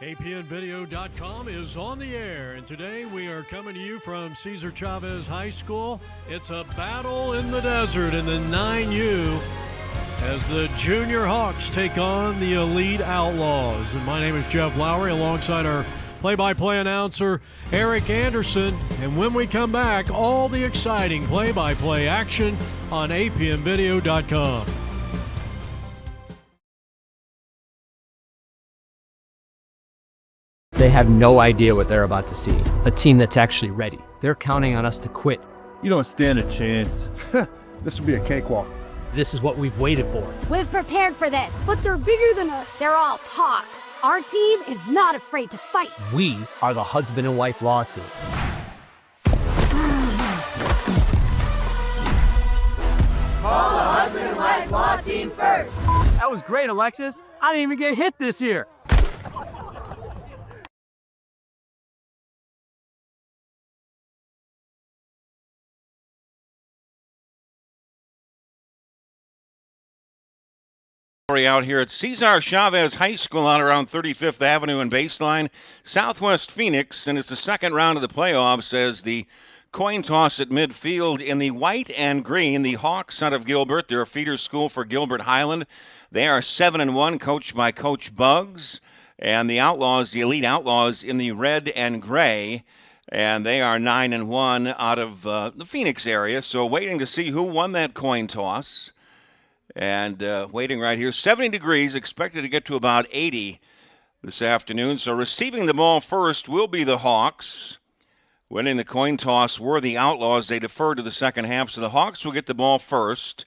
APNvideo.com is on the air, and today we are coming to you from Cesar Chavez High School. It's a battle in the desert in the 9U as the Junior Hawks take on the Elite Outlaws. And my name is Jeff Lowry alongside our play-by-play announcer Eric Anderson. And when we come back, all the exciting play-by-play action on APNvideo.com. They have no idea what they're about to see. A team that's actually ready. They're counting on us to quit. You don't stand a chance. This will be a cakewalk. This is what we've waited for. We've prepared for this. But they're bigger than us. They're all talk. Our team is not afraid to fight. We are the husband and wife law team. Call the husband and wife law team first. That was great, Alexis. I didn't even get hit this year. Out here at Cesar Chavez High School out around 35th Avenue and Baseline, Southwest Phoenix, and it's the second round of the playoffs as the coin toss at midfield in the white and green. The Hawks out of Gilbert, they're a feeder school for Gilbert Highland. They are 7-1, coached by Coach Bugs, and the Outlaws, the Elite Outlaws, in the red and gray, and they are 9-1 out of the Phoenix area. So waiting to see who won that coin toss. And waiting right here, 70 degrees, expected to get to about 80 this afternoon. So receiving the ball first will be the Hawks. Winning the coin toss were the Outlaws. They defer to the second half, so the Hawks will get the ball first.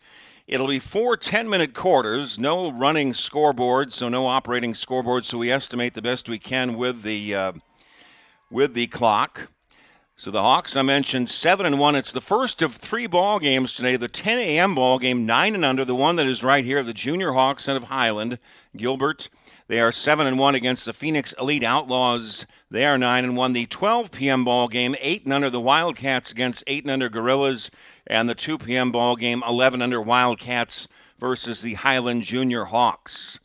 It'll be 4 10-minute quarters, no running scoreboard, so no operating scoreboard, so we estimate the best we can with the clock. So the Hawks, I mentioned, 7-1. It's the first of 3 ball games today. The 10 a.m. ball game, 9 and under. The one that is right here, the Junior Hawks out of Highland, Gilbert. They are 7-1 against the Phoenix Elite Outlaws. They are 9-1. The 12 p.m. ball game, 8 and under. The Wildcats against 8 and under Gorillas, and the 2 p.m. ball game, 11 under Wildcats versus the Highland Junior Hawks.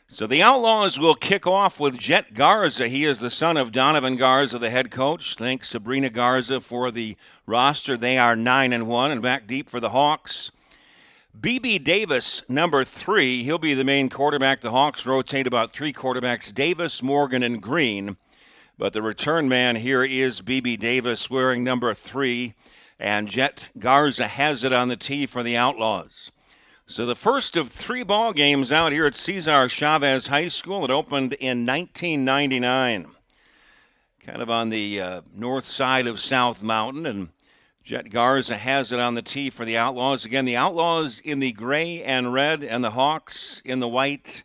So the Outlaws will kick off with Jet Garza. He is the son of Donovan Garza, the head coach. Thanks Sabrina Garza for the roster. They are 9-1 and back deep for the Hawks. B.B. Davis, number 3. He'll be the main quarterback. The Hawks rotate about 3 quarterbacks, Davis, Morgan, and Green. But the return man here is B.B. Davis wearing number 3. And Jet Garza has it on the tee for the Outlaws. So the first of 3 ball games out here at Cesar Chavez High School. It opened in 1999, kind of on the north side of South Mountain, and Jet Garza has it on the tee for the Outlaws. Again, the Outlaws in the gray and red, and the Hawks in the white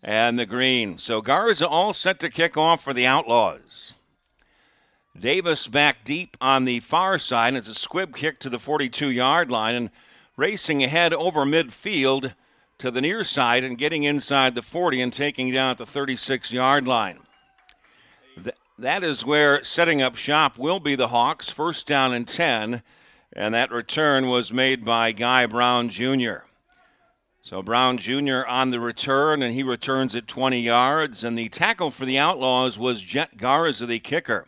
and the green. So Garza all set to kick off for the Outlaws. Davis back deep on the far side. It's a squib kick to the 42-yard line, and racing ahead over midfield to the near side and getting inside the 40 and taking down at the 36-yard line. That is where setting up shop will be the Hawks. First down and 10, and that return was made by Guy Brown Jr. So Brown Jr. on the return, and he returns at 20 yards, and the tackle for the Outlaws was Jet Garza, the kicker.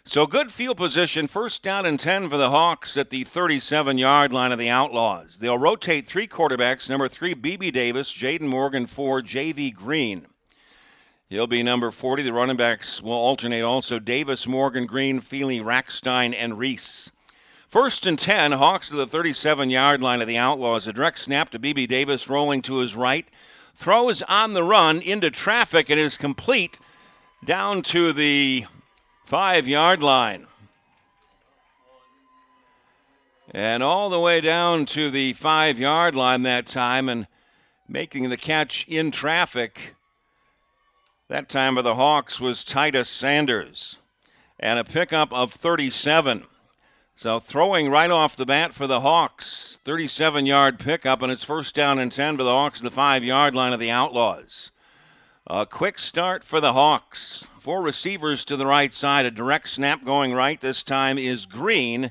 So good field position, first down and 10 for the Hawks at the 37-yard line of the Outlaws. They'll rotate 3 quarterbacks, number 3, B.B. Davis, Jaden Morgan, 4, J.V. Green. He'll be number 40. The running backs will alternate also Davis, Morgan, Green, Feely, Rackstein, and Reese. First and 10, Hawks to the 37-yard line of the Outlaws. A direct snap to B.B. Davis, rolling to his right. Throws on the run into traffic and is complete down to the 5-yard line. And all the way down to the 5-yard line that time, and making the catch in traffic that time for the Hawks was Titus Sanders. And a pickup of 37. So throwing right off the bat for the Hawks, 37-yard pickup, and it's first down and 10 for the Hawks at the 5-yard line of the Outlaws. A quick start for the Hawks. 4 receivers to the right side. A direct snap going right. This time is Green.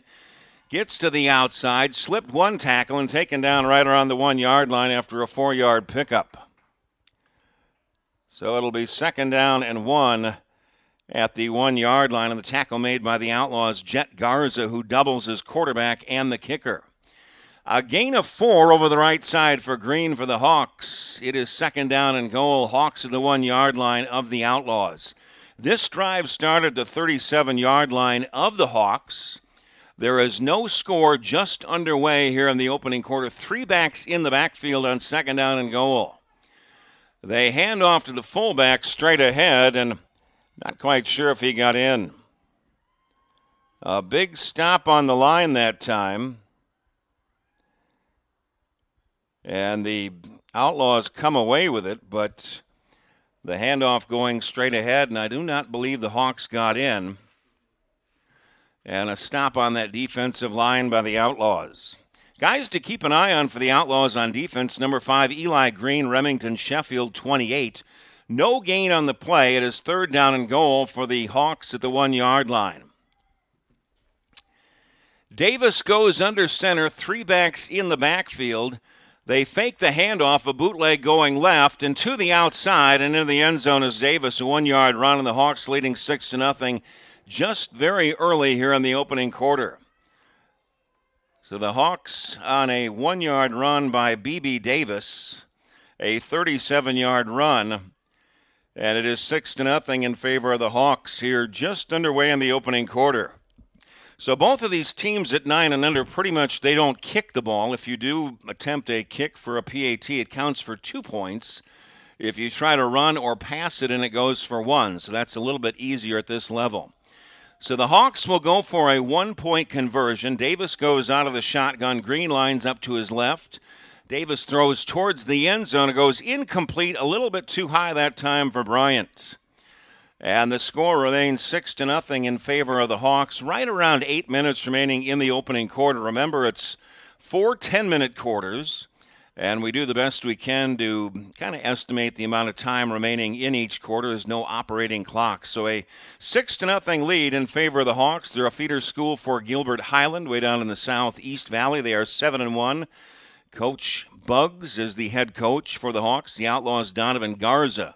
Gets to the outside, slipped 1 tackle, and taken down right around the 1-yard line after a 4-yard pickup. So it'll be 2nd down and 1 at the 1-yard line, and the tackle made by the Outlaws, Jet Garza, who doubles as quarterback and the kicker. A gain of 4 over the right side for Green for the Hawks. It is 2nd down and goal. Hawks at the 1-yard line of the Outlaws. This drive started the 37-yard line of the Hawks. There is no score, just underway here in the opening quarter. 3 backs in the backfield on 2nd down and goal. They hand off to the fullback straight ahead, and not quite sure if he got in. A big stop on the line that time. And the Outlaws come away with it, but the handoff going straight ahead, and I do not believe the Hawks got in. And a stop on that defensive line by the Outlaws. Guys to keep an eye on for the Outlaws on defense, number 5, Eli Green, Remington Sheffield, 28. No gain on the play. It is 3rd down and goal for the Hawks at the 1-yard line. Davis goes under center, 3 backs in the backfield. They fake the handoff, a bootleg going left and to the outside, and into the end zone is Davis, a 1-yard run, and the Hawks leading 6-0 just very early here in the opening quarter. So the Hawks on a 1-yard run by B.B. Davis, a 37-yard run, and it is 6-0 in favor of the Hawks here just underway in the opening quarter. So both of these teams at 9 and under, pretty much they don't kick the ball. If you do attempt a kick for a PAT, it counts for 2 points. If you try to run or pass it, and it goes for 1. So that's a little bit easier at this level. So the Hawks will go for a 1-point conversion. Davis goes out of the shotgun. Green lines up to his left. Davis throws towards the end zone. It goes incomplete, a little bit too high that time for Bryant. And the score remains 6-0 in favor of the Hawks. Right around 8 minutes remaining in the opening quarter. Remember, it's 4 10-minute quarters. And we do the best we can to kind of estimate the amount of time remaining in each quarter. There's no operating clock. So a 6-0 lead in favor of the Hawks. They're a feeder school for Gilbert Highland, way down in the Southeast Valley. They are 7-1. Coach Buggs is the head coach for the Hawks. The Outlaws, Donovan Garza,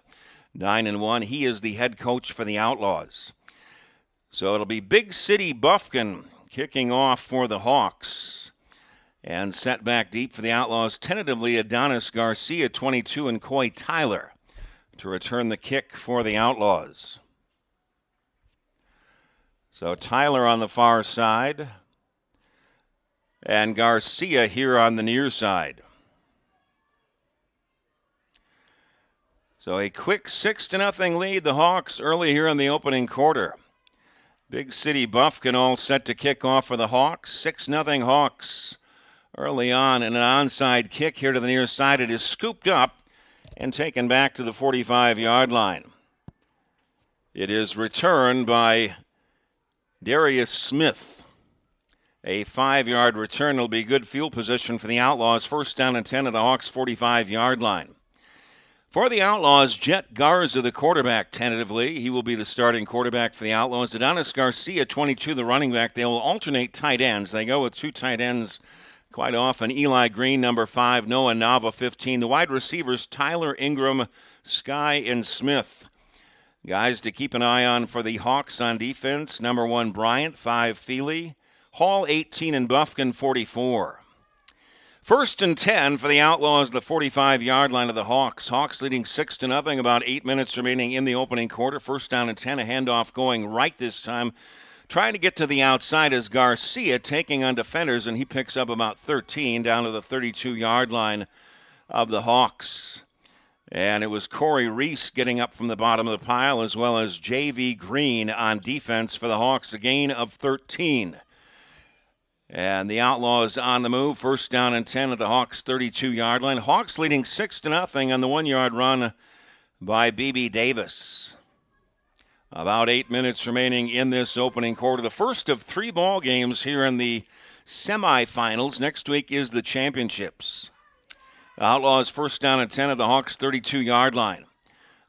9-1. He is the head coach for the Outlaws. So it'll be Big City Buffkin kicking off for the Hawks. And set back deep for the Outlaws, tentatively Adonis Garcia, 22, and Coy Tyler to return the kick for the Outlaws. So Tyler on the far side, and Garcia here on the near side. So a quick 6-0 lead, the Hawks early here in the opening quarter. Big City Buffkin all set to kick off for the Hawks. 6-0 Hawks. Early on, and an onside kick here to the near side. It is scooped up and taken back to the 45-yard line. It is returned by Darius Smith. A 5-yard return will be good field position for the Outlaws. 1st down and 10 at the Hawks' 45-yard line. For the Outlaws, Jet Garza, the quarterback, tentatively. He will be the starting quarterback for the Outlaws. Adonis Garcia, 22, the running back. They will alternate tight ends. They go with 2 tight ends quite often. Eli Green, number 5, Noah Nava, 15. The wide receivers, Tyler Ingram, Sky, and Smith. Guys to keep an eye on for the Hawks on defense, number 1, Bryant, 5, Feely, Hall, 18, and Buffkin, 44. 1st and 10 for the Outlaws, the 45-yard line of the Hawks. Hawks leading 6-0, about 8 minutes remaining in the opening quarter. 1st down and 10, a handoff going right this time. Trying to get to the outside is Garcia taking on defenders, and he picks up about 13 down to the 32-yard line of the Hawks. And it was Corey Reese getting up from the bottom of the pile, as well as J.V. Green on defense for the Hawks, a gain of 13. And the Outlaws on the move, 1st down and 10 at the Hawks' 32-yard line. Hawks leading 6-0 on the 1-yard run by B.B. Davis. About 8 minutes remaining in this opening quarter. The first of 3 ball games here in the semifinals. Next week is the championships. The Outlaws 1st down and 10 at the Hawks' 32-yard line.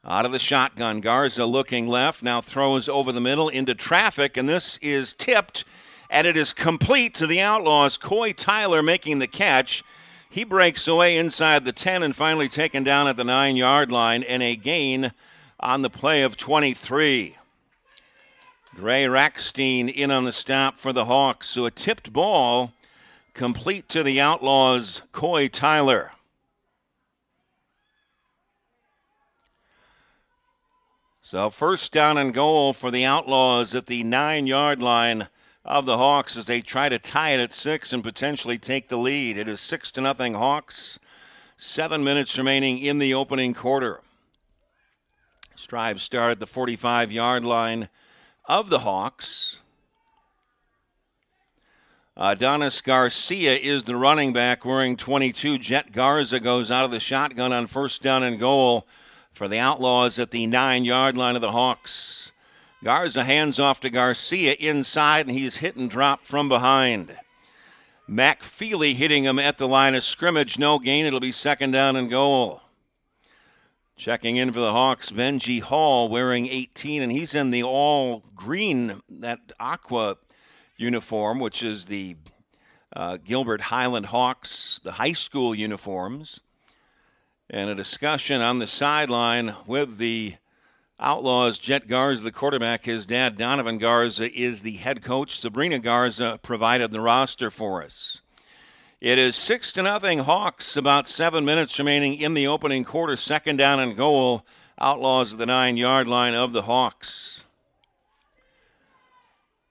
Out of the shotgun, Garza looking left, now throws over the middle into traffic, and this is tipped, and it is complete to the Outlaws. Coy Tyler making the catch. He breaks away inside the 10 and finally taken down at the 9-yard line, and a gain on the play of 23. Gray Rackstein in on the stop for the Hawks. So a tipped ball complete to the Outlaws' Coy Tyler. So first down and goal for the Outlaws at the 9-yard line of the Hawks as they try to tie it at 6 and potentially take the lead. It is 6-0 Hawks. 7 minutes remaining in the opening quarter. Strive start at the 45-yard line of the Hawks. Adonis Garcia is the running back wearing 22. Jet Garza goes out of the shotgun on first down and goal for the Outlaws at the 9-yard line of the Hawks. Garza hands off to Garcia inside, and he's hit and dropped from behind. Mac Feely hitting him at the line of scrimmage. No gain. It'll be second down and goal. Checking in for the Hawks, Benji Hall wearing 18, and he's in the all green, that aqua uniform, which is the Gilbert Highland Hawks, the high school uniforms. And a discussion on the sideline with the Outlaws. Jet Garza, the quarterback. His dad, Donovan Garza, is the head coach. Sabrina Garza provided the roster for us. It is 6-0 Hawks. About 7 minutes remaining in the opening quarter. Second down and goal. Outlaws at the 9-yard line of the Hawks.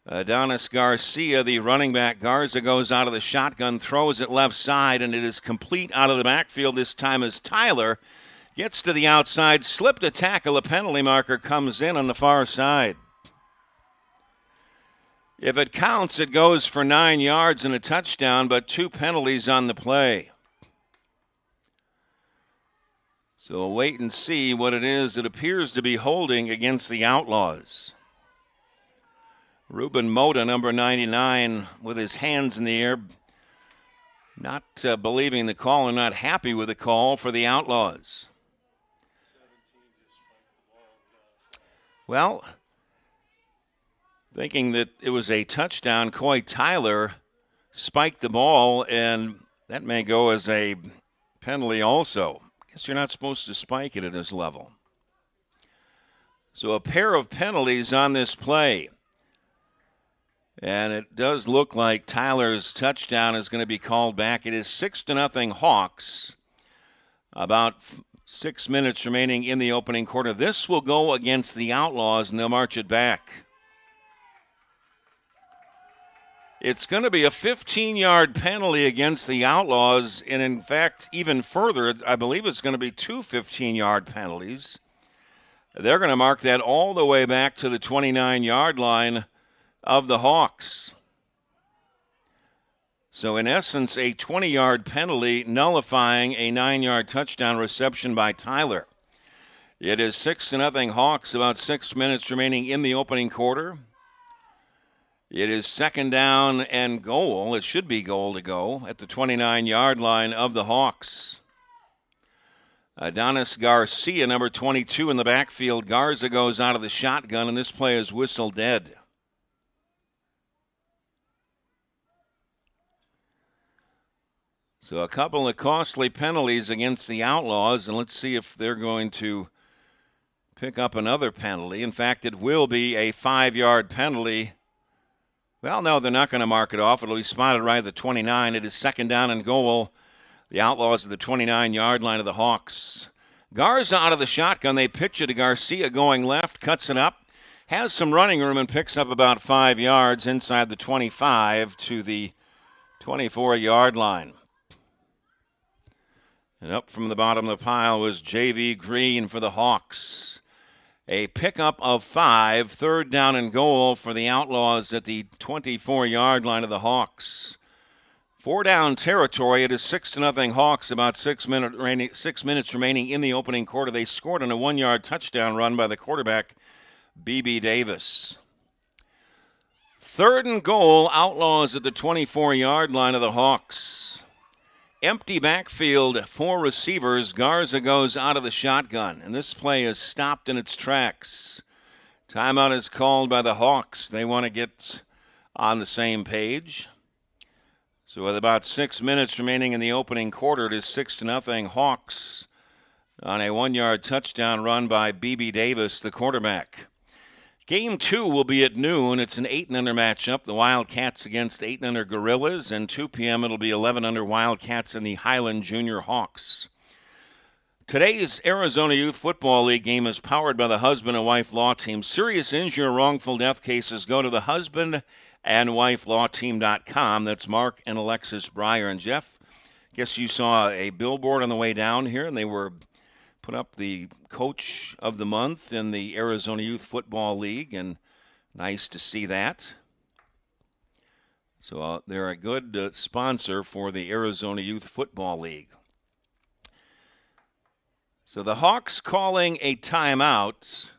Adonis Garcia, the running back. Garza goes out of the shotgun, throws it left side, and it is complete out of the backfield this time as Tyler gets to the outside, slipped a tackle. A penalty marker comes in on the far side. If it counts, it goes for 9 yards and a touchdown, but 2 penalties on the play. So we'll wait and see what it is. It appears to be holding against the Outlaws. Ruben Mota, number 99, with his hands in the air, not believing the call and not happy with the call for the Outlaws. Well, thinking that it was a touchdown, Coy Tyler spiked the ball, and that may go as a penalty also. Guess you're not supposed to spike it at this level. So a pair of penalties on this play. And it does look like Tyler's touchdown is going to be called back. It is 6-0 Hawks. About 6 minutes remaining in the opening quarter. This will go against the Outlaws, and they'll march it back. It's going to be a 15-yard penalty against the Outlaws, and in fact, even further, I believe it's going to be 2 15-yard penalties. They're going to mark that all the way back to the 29-yard line of the Hawks. So in essence, a 20-yard penalty nullifying a 9-yard touchdown reception by Tyler. It is 6-0 Hawks, about 6 minutes remaining in the opening quarter. It is second down and goal. It should be goal to go at the 29-yard line of the Hawks. Adonis Garcia, number 22 in the backfield. Garza goes out of the shotgun, and this play is whistled dead. So a couple of costly penalties against the Outlaws, and let's see if they're going to pick up another penalty. In fact, it will be a 5-yard penalty. Well, no, they're not going to mark it off. It'll be spotted right at the 29. It is second down and goal. The Outlaws at the 29-yard line of the Hawks. Garza out of the shotgun. They pitch it to Garcia going left, cuts it up, has some running room and picks up about 5 yards inside the 25 to the 24-yard line. And up from the bottom of the pile was J.V. Green for the Hawks. A pickup of 5, third down and goal for the Outlaws at the 24-yard line of the Hawks. 4 down territory. It is 6-0 Hawks, about 6 minutes remaining in the opening quarter. They scored on a 1-yard touchdown run by the quarterback, B.B. Davis. Third and goal, Outlaws at the 24-yard line of the Hawks. Empty backfield, 4 receivers. Garza goes out of the shotgun, and this play is stopped in its tracks. Timeout is called by the Hawks. They want to get on the same page. So with about 6 minutes remaining in the opening quarter, it is 6-0 Hawks on a 1-yard touchdown run by B.B. Davis, the quarterback. Game 2 will be at noon. It's an 8-0 matchup. The Wildcats against 8-0 Gorillas. And 2 p.m. it'll be 11-0 Wildcats and the Highland Junior Hawks. Today's Arizona Youth Football League game is powered by the Husband and Wife Law Team. Serious injury or wrongful death cases, go to the husbandandwifelawteam.com. That's Mark and Alexis Breyer. And Jeff, guess you saw a billboard on the way down here, and they were put up the Coach of the Month in the Arizona Youth Football League, and nice to see that. So they're a good sponsor for the Arizona Youth Football League. So the Hawks calling a timeout,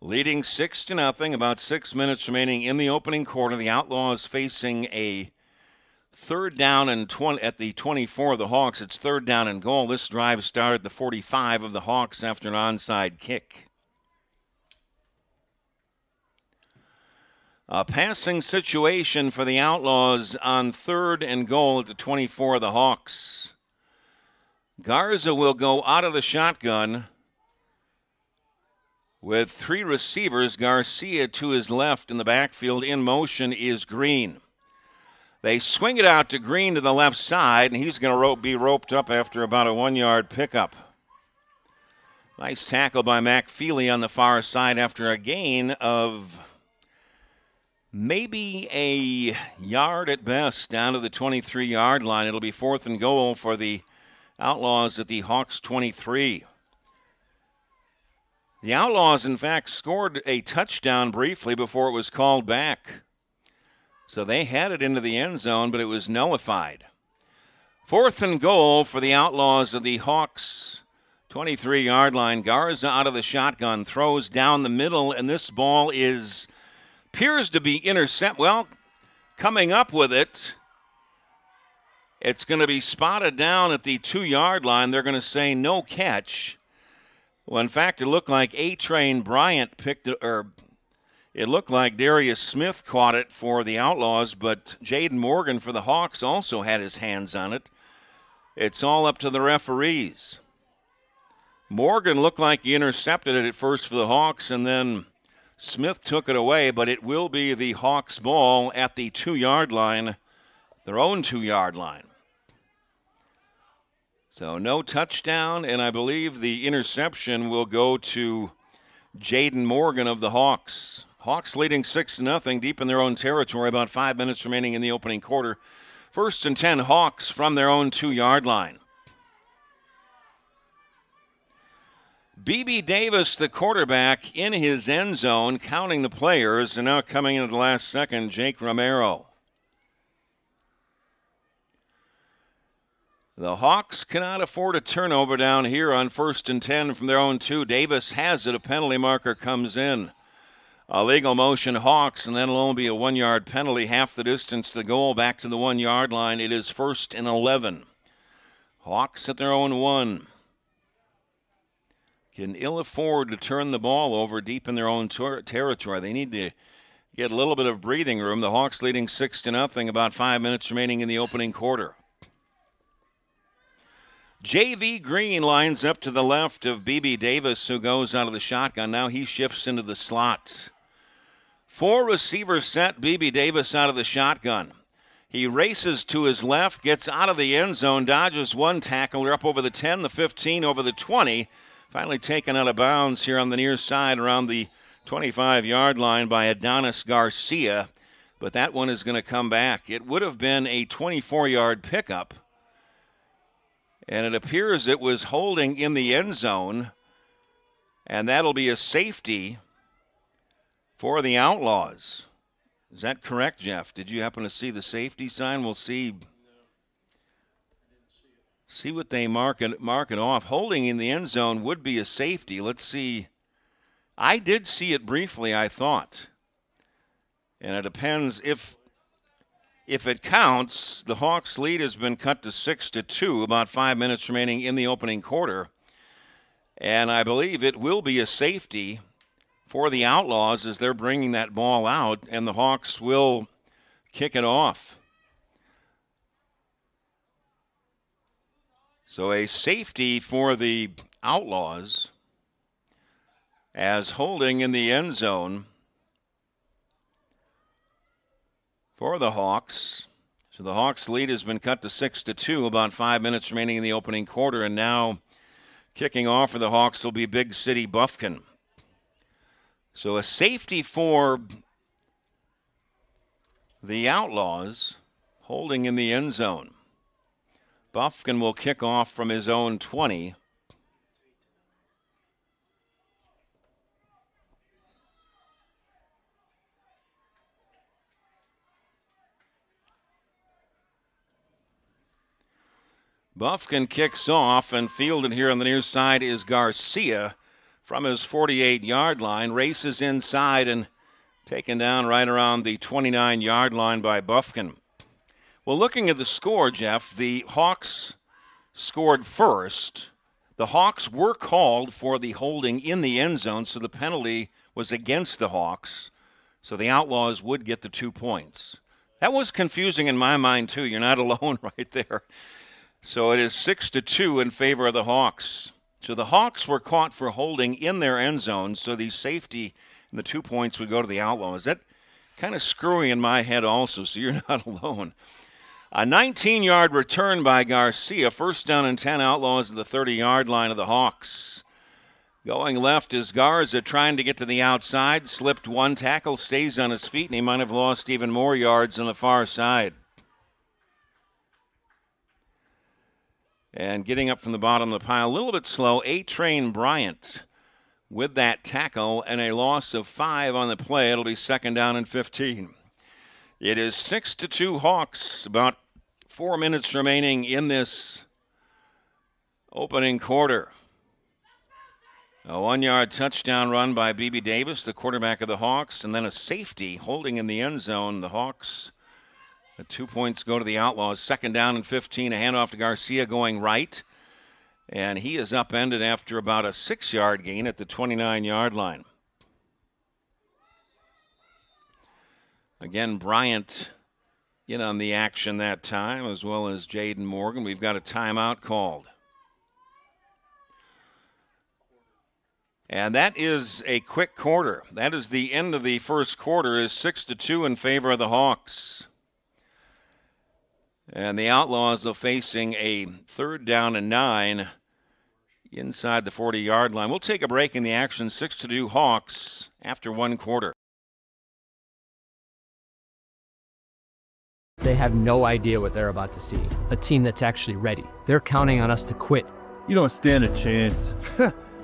leading 6-0, about 6 minutes remaining in the opening quarter. The Outlaws facing a third down and 20 at the 24 of the Hawks. It's third down and goal. This drive started at the 45 of the Hawks after an onside kick. A passing situation for the Outlaws on third and goal at the 24 of the Hawks. Garza will go out of the shotgun with 3 receivers. Garcia to his left in the backfield. In motion is Green. They swing it out to Green to the left side, and he's going to be roped up after about a 1-yard pickup. Nice tackle by McFeely on the far side after a gain of maybe a yard at best down to the 23-yard line. It'll be 4th and goal for the Outlaws at the Hawks 23. The Outlaws, in fact, scored a touchdown briefly before it was called back. So they had it into the end zone, but it was nullified. 4th and goal for the Outlaws of the Hawks 23-yard line. Garza out of the shotgun, throws down the middle, and this ball appears to be intercepted. Well, coming up with it, it's going to be spotted down at the 2-yard line. They're going to say no catch. Well, in fact, it looked like A-Train Bryant picked it, or it looked like Darius Smith caught it for the Outlaws, but Jaden Morgan for the Hawks also had his hands on it. It's all up to the referees. Morgan looked like he intercepted it at first for the Hawks, and then Smith took it away, but it will be the Hawks' ball at the 2-yard line, their own 2-yard line. So no touchdown, and I believe the interception will go to Jaden Morgan of the Hawks. Hawks leading 6-0 deep in their own territory, about 5 minutes remaining in the opening quarter. 1st and 10 Hawks from their own 2-yard line. B.B. Davis, the quarterback, in his end zone, counting the players, and now coming into the last second, Jake Romero. The Hawks cannot afford a turnover down here on 1st and 10 from their own 2. Davis has it. A penalty marker comes in. A legal motion Hawks, and then it'll only be a 1-yard penalty, half the distance to goal, back to the 1-yard line. It is 1st and 11. Hawks at their own 1. Can ill afford to turn the ball over deep in their own territory. They need to get a little bit of breathing room. The Hawks leading 6-0, about 5 minutes remaining in the opening quarter. J.V. Green lines up to the left of B.B. Davis, who goes out of the shotgun. Now he shifts into the slot. 4 receivers set, B.B. Davis out of the shotgun. He races to his left, gets out of the end zone, dodges 1 tackler up over the 10, the 15, over the 20. Finally taken out of bounds here on the near side around the 25-yard line by Adonis Garcia. But that one is going to come back. It would have been a 24-yard pickup. And it appears it was holding in the end zone. And that'll be a safety for the Outlaws. Is that correct, Jeff? Did you happen to see the safety sign? We'll see. See what they mark it off. Holding in the end zone would be a safety. Let's see. I did see it briefly, I thought. And it depends if it counts. The Hawks' lead has been cut to 6-2, about 5 minutes remaining in the opening quarter. And I believe it will be a safety for the Outlaws as they're bringing that ball out, and the Hawks will kick it off. So a safety for the Outlaws as holding in the end zone for the Hawks. So the Hawks' lead has been cut to 6-2, about 5 minutes remaining in the opening quarter, and now kicking off for the Hawks will be Big City Bufkin. So a safety for the Outlaws holding in the end zone. Bufkin will kick off from his own 20. Bufkin kicks off, and fielded here on the near side is Garcia from his 48-yard line. Races inside and taken down right around the 29-yard line by Bufkin. Well, looking at the score, Jeff, the Hawks scored first. The Hawks were called for the holding in the end zone, so the penalty was against the Hawks. So the Outlaws would get the 2 points. That was confusing in my mind, too. You're not alone right there. So it is 6-2 in favor of the Hawks. So the Hawks were caught for holding in their end zone, so the safety and the 2 points would go to the Outlaws. That kind of screwy in my head also, so you're not alone. A 19-yard return by Garcia. First down and 10, Outlaws at the 30-yard line of the Hawks. Going left is Garza trying to get to the outside. Slipped one tackle, stays on his feet, and he might have lost even more yards on the far side. And getting up from the bottom of the pile, a little bit slow, A-Train Bryant with that tackle and a loss of 5 on the play. It'll be second down and 15. It is 6-2 Hawks. About 4 minutes remaining in this opening quarter. A 1-yard touchdown run by B.B. Davis, the quarterback of the Hawks, and then a safety holding in the end zone. The Hawks, the 2 points go to the Outlaws. Second down and 15, a handoff to Garcia going right. And he is upended after about a 6-yard gain at the 29-yard line. Again, Bryant in on the action that time, as well as Jaden Morgan. We've got a timeout called. And that is a quick quarter. That is the end of the first quarter, is 6-2 in favor of the Hawks. And the Outlaws are facing a third down and 9 inside the 40-yard line. We'll take a break in the action. 6-2 Hawks after one quarter. They have no idea what they're about to see. A team that's actually ready. They're counting on us to quit. You don't stand a chance.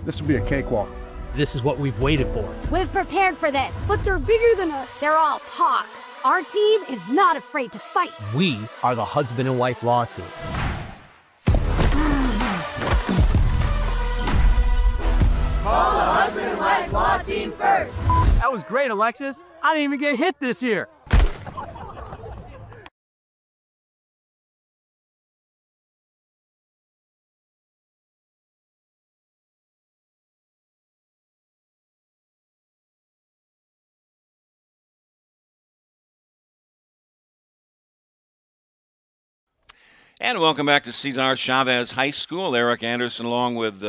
This will be a cakewalk. This is what we've waited for. We've prepared for this, but they're bigger than us. They're all talk. Our team is not afraid to fight. We are the husband and wife law team. Call the husband and wife law team first. That was great, Alexis. I didn't even get hit this year. And welcome back to Cesar Chavez High School. Eric Anderson along with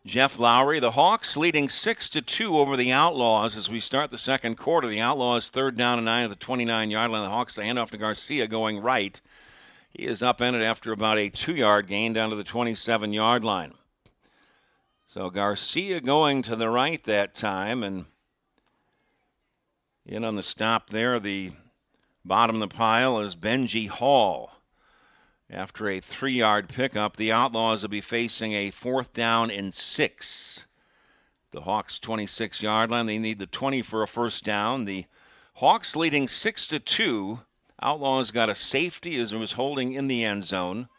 Jeff Lowry. The Hawks leading 6-2 over the Outlaws as we start the second quarter. The Outlaws third down and 9 at the 29-yard line. The Hawks, a handoff to Garcia going right. He is upended after about a 2-yard gain down to the 27-yard line. So Garcia going to the right that time, and in on the stop there, the bottom of the pile is Benji Hall. After a 3-yard pickup, the Outlaws will be facing a fourth down and 6. The Hawks' 26-yard line. They need the 20 for a first down. The Hawks leading 6-2. Outlaws got a safety as it was holding in the end zone.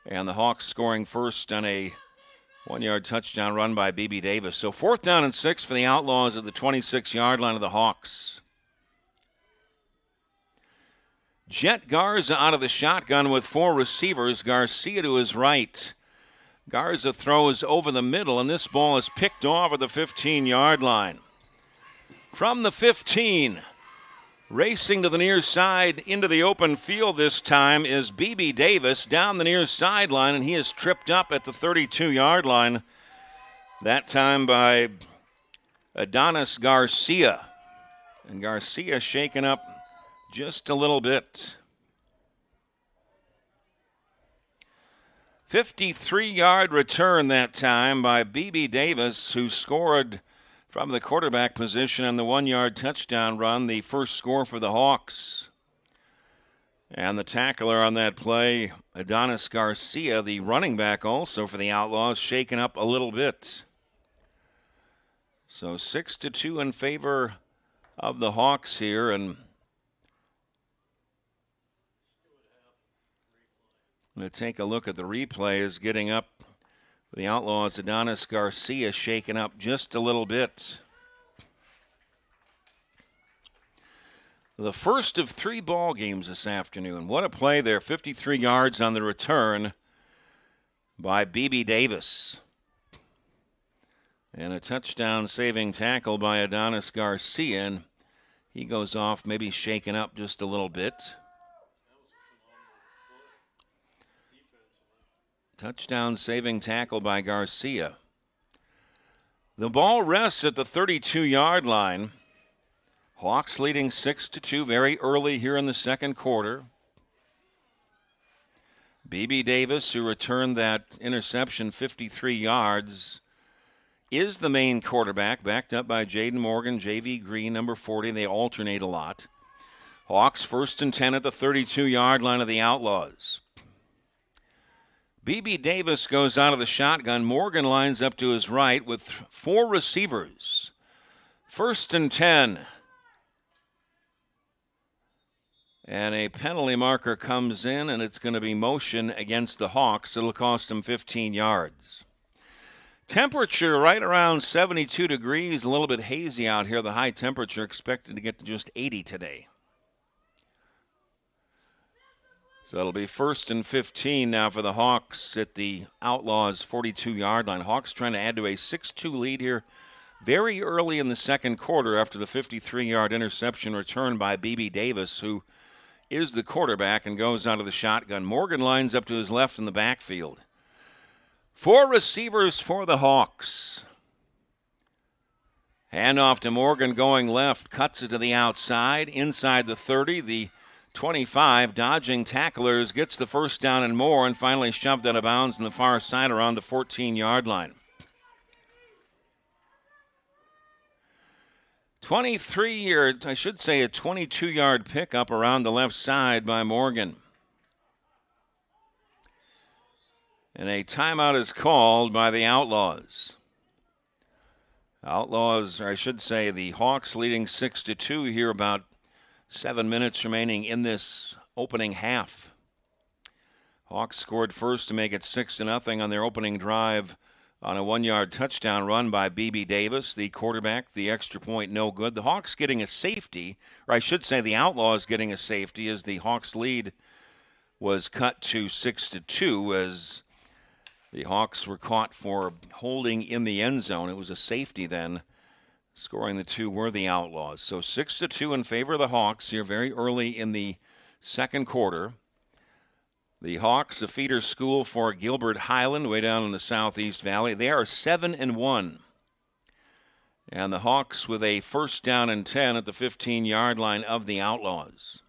And the Hawks scoring first on a 1-yard touchdown run by B.B. Davis. So fourth down and 6 for the Outlaws at the 26-yard line of the Hawks. Jet Garza out of the shotgun with 4 receivers. Garcia to his right. Garza throws over the middle, and this ball is picked off at the 15-yard line. From the 15, Racing to the near side into the open field this time is B.B. Davis down the near sideline, and he is tripped up at the 32-yard line, that time by Adonis Garcia. And Garcia shaken up just a little bit. 53-yard return that time by B.B. Davis, who scored from the quarterback position on the 1-yard touchdown run, the first score for the Hawks. And the tackler on that play, Adonis Garcia, the running back also for the Outlaws, shaken up a little bit. So 6-2 in favor of the Hawks here. And I'm going to take a look at the replay. Is getting up for the Outlaws. Adonis Garcia shaken up just a little bit. The first of 3 ball games this afternoon. What a play there. 53 yards on the return by B.B. Davis. And a touchdown saving tackle by Adonis Garcia. And he goes off, maybe shaken up just a little bit. Touchdown saving tackle by Garcia. The ball rests at the 32-yard line. Hawks leading 6-2 very early here in the second quarter. B.B. Davis, who returned that interception 53 yards, is the main quarterback, backed up by Jaden Morgan, J.V. Green, number 40. They alternate a lot. Hawks 1st and 10 at the 32-yard line of the Outlaws. B.B. Davis goes out of the shotgun. Morgan lines up to his right with 4 receivers. 1st and 10. And a penalty marker comes in, and it's going to be motion against the Hawks. It'll cost them 15 yards. Temperature right around 72 degrees, a little bit hazy out here. The high temperature expected to get to just 80 today. So it'll be 1st and 15 now for the Hawks at the Outlaws' 42-yard line. Hawks trying to add to a 6-2 lead here very early in the second quarter after the 53-yard interception return by B.B. Davis, who is the quarterback and goes out of the shotgun. Morgan lines up to his left in the backfield. 4 receivers for the Hawks. Handoff to Morgan going left, cuts it to the outside, inside the 30, the 25, dodging tacklers, gets the first down and more, and finally shoved out of bounds on the far side around the 14-yard line. 23-yard, I should say a 22-yard pickup around the left side by Morgan. And a timeout is called by the Outlaws. Outlaws, or I should say the Hawks leading 6-2 here, about 7 minutes remaining in this opening half. Hawks scored first to make it 6-0 on their opening drive on a 1-yard touchdown run by B.B. Davis, the quarterback. The extra point no good. The Hawks getting a safety, or I should say the Outlaws getting a safety, as the Hawks lead was cut to 6-2 as the Hawks were caught for holding in the end zone. It was a safety then. Scoring the 2 were the Outlaws. So 6-2 in favor of the Hawks here very early in the second quarter. The Hawks, a feeder school for Gilbert Highland, way down in the Southeast Valley. They are 7-1. And the Hawks with a 1st down and 10 at the 15-yard line of the Outlaws.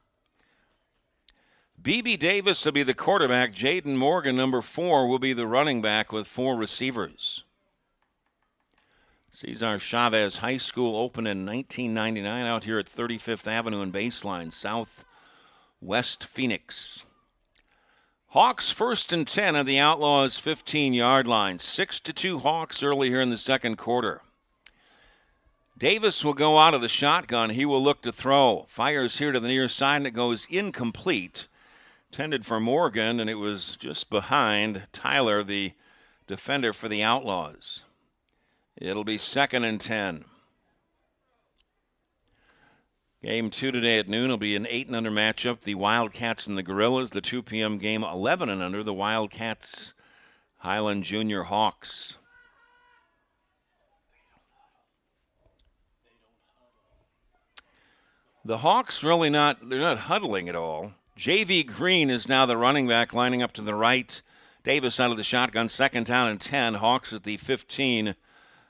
B.B. Davis will be the quarterback. Jaden Morgan, number 4, will be the running back with 4 receivers. Cesar Chavez High School opened in 1999 out here at 35th Avenue and Baseline, southwest Phoenix. Hawks 1st and 10 at the Outlaws' 15-yard line. 6-2 Hawks early here in the second quarter. Davis will go out of the shotgun. He will look to throw. Fires here to the near side, and it goes incomplete. Intended for Morgan, and it was just behind Tyler, the defender for the Outlaws. It'll be 2nd and 10. Game 2 today at noon will be an 8-and-under matchup. The Wildcats and the Gorillas. The 2 p.m. game, 11-and-under. The Wildcats, Highland Junior Hawks. The Hawks really they're not huddling at all. J.V. Green is now the running back lining up to the right. Davis out of the shotgun, 2nd down and 10. Hawks at the 15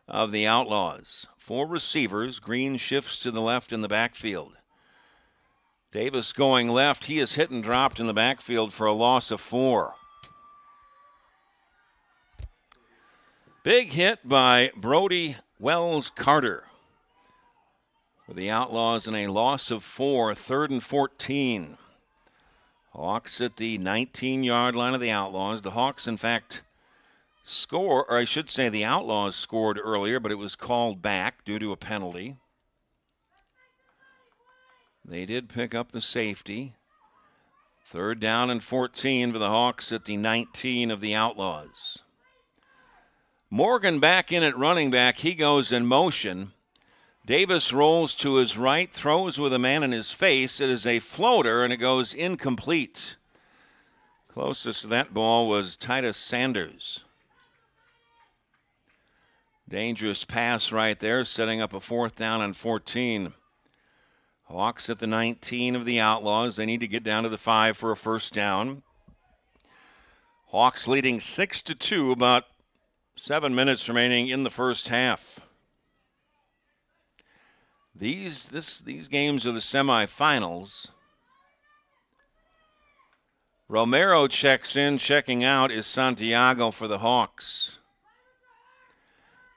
of the Outlaws. 4 receivers. Green shifts to the left in the backfield. Davis going left. He is hit and dropped in the backfield for a loss of 4. Big hit by Brody Wells Carter for the Outlaws in a loss of 4, 3rd and 14. Hawks at the 19-yard line of the Outlaws. The Hawks, in fact, the Outlaws scored earlier, but it was called back due to a penalty. They did pick up the safety. 3rd down and 14 for the Hawks at the 19 of the Outlaws. Morgan back in at running back. He goes in motion. Davis rolls to his right, throws with a man in his face. It is a floater, and it goes incomplete. Closest to that ball was Titus Sanders. Dangerous pass right there, setting up a 4th down and 14. Hawks at the 19 of the Outlaws. They need to get down to the 5 for a 1st down. Hawks leading 6-2, about 7 minutes remaining in the first half. These games are the semifinals. Romero checks in. Checking out is Santiago for the Hawks.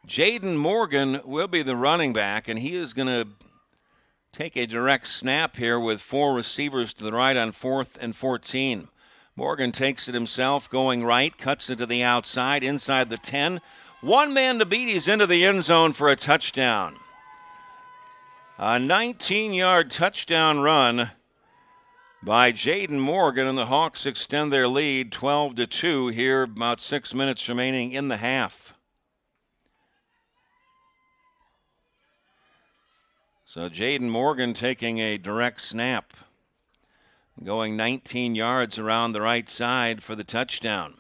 Jaden Morgan will be the running back, and he is going to take a direct snap here with 4 receivers to the right on 4th and 14. Morgan takes it himself, going right, cuts it to the outside, inside the 10. One man to beat, he's into the end zone for a touchdown. A 19-yard touchdown run by Jaden Morgan, and the Hawks extend their lead 12-2 here, about 6 minutes remaining in the half. So Jaden Morgan taking a direct snap, going 19 yards around the right side for the touchdown.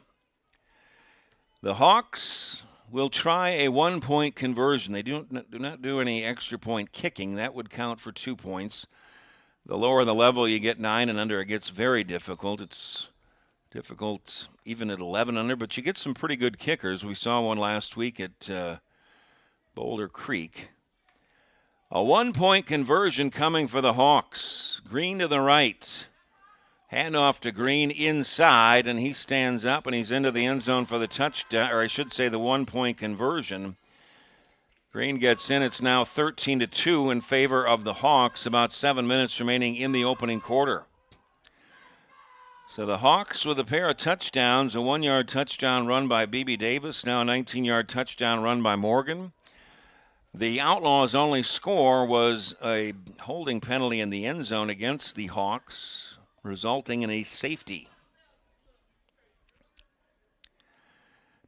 The Hawks will try a 1-point conversion. They do not do any extra point kicking. That would count for 2 points. The lower the level you get 9 and under, it gets very difficult. It's difficult even at 11 under, but you get some pretty good kickers. We saw one last week at Boulder Creek. A 1-point conversion coming for the Hawks. Green to the right. Handoff to Green inside, and he stands up, and he's into the end zone for the touchdown, or I should say the 1-point conversion. Green gets in. It's now 13-2 in favor of the Hawks. About 7 minutes remaining in the opening quarter. So the Hawks with a pair of touchdowns, a 1-yard touchdown run by B.B. Davis, now a 19-yard touchdown run by Morgan. The Outlaws' only score was a holding penalty in the end zone against the Hawks, resulting in a safety.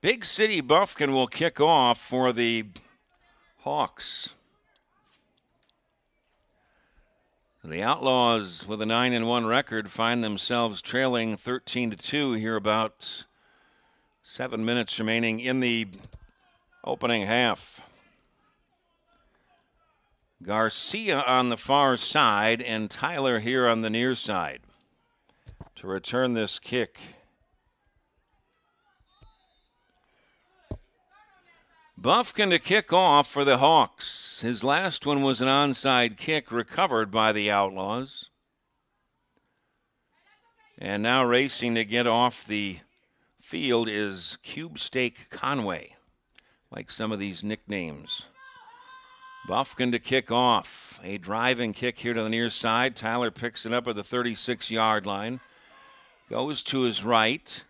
Big City Buffkin will kick off for the Hawks. The Outlaws, with a 9-1 record, find themselves trailing 13-2 here, about 7 minutes remaining in the opening half. Garcia on the far side and Tyler here on the near side to return this kick. Buffkin to kick off for the Hawks. His last one was an onside kick recovered by the Outlaws. And now racing to get off the field is Cube Steak Conway, like some of these nicknames. Buffkin to kick off. A driving kick here to the near side. Tyler picks it up at the 36-yard line. Goes to his right,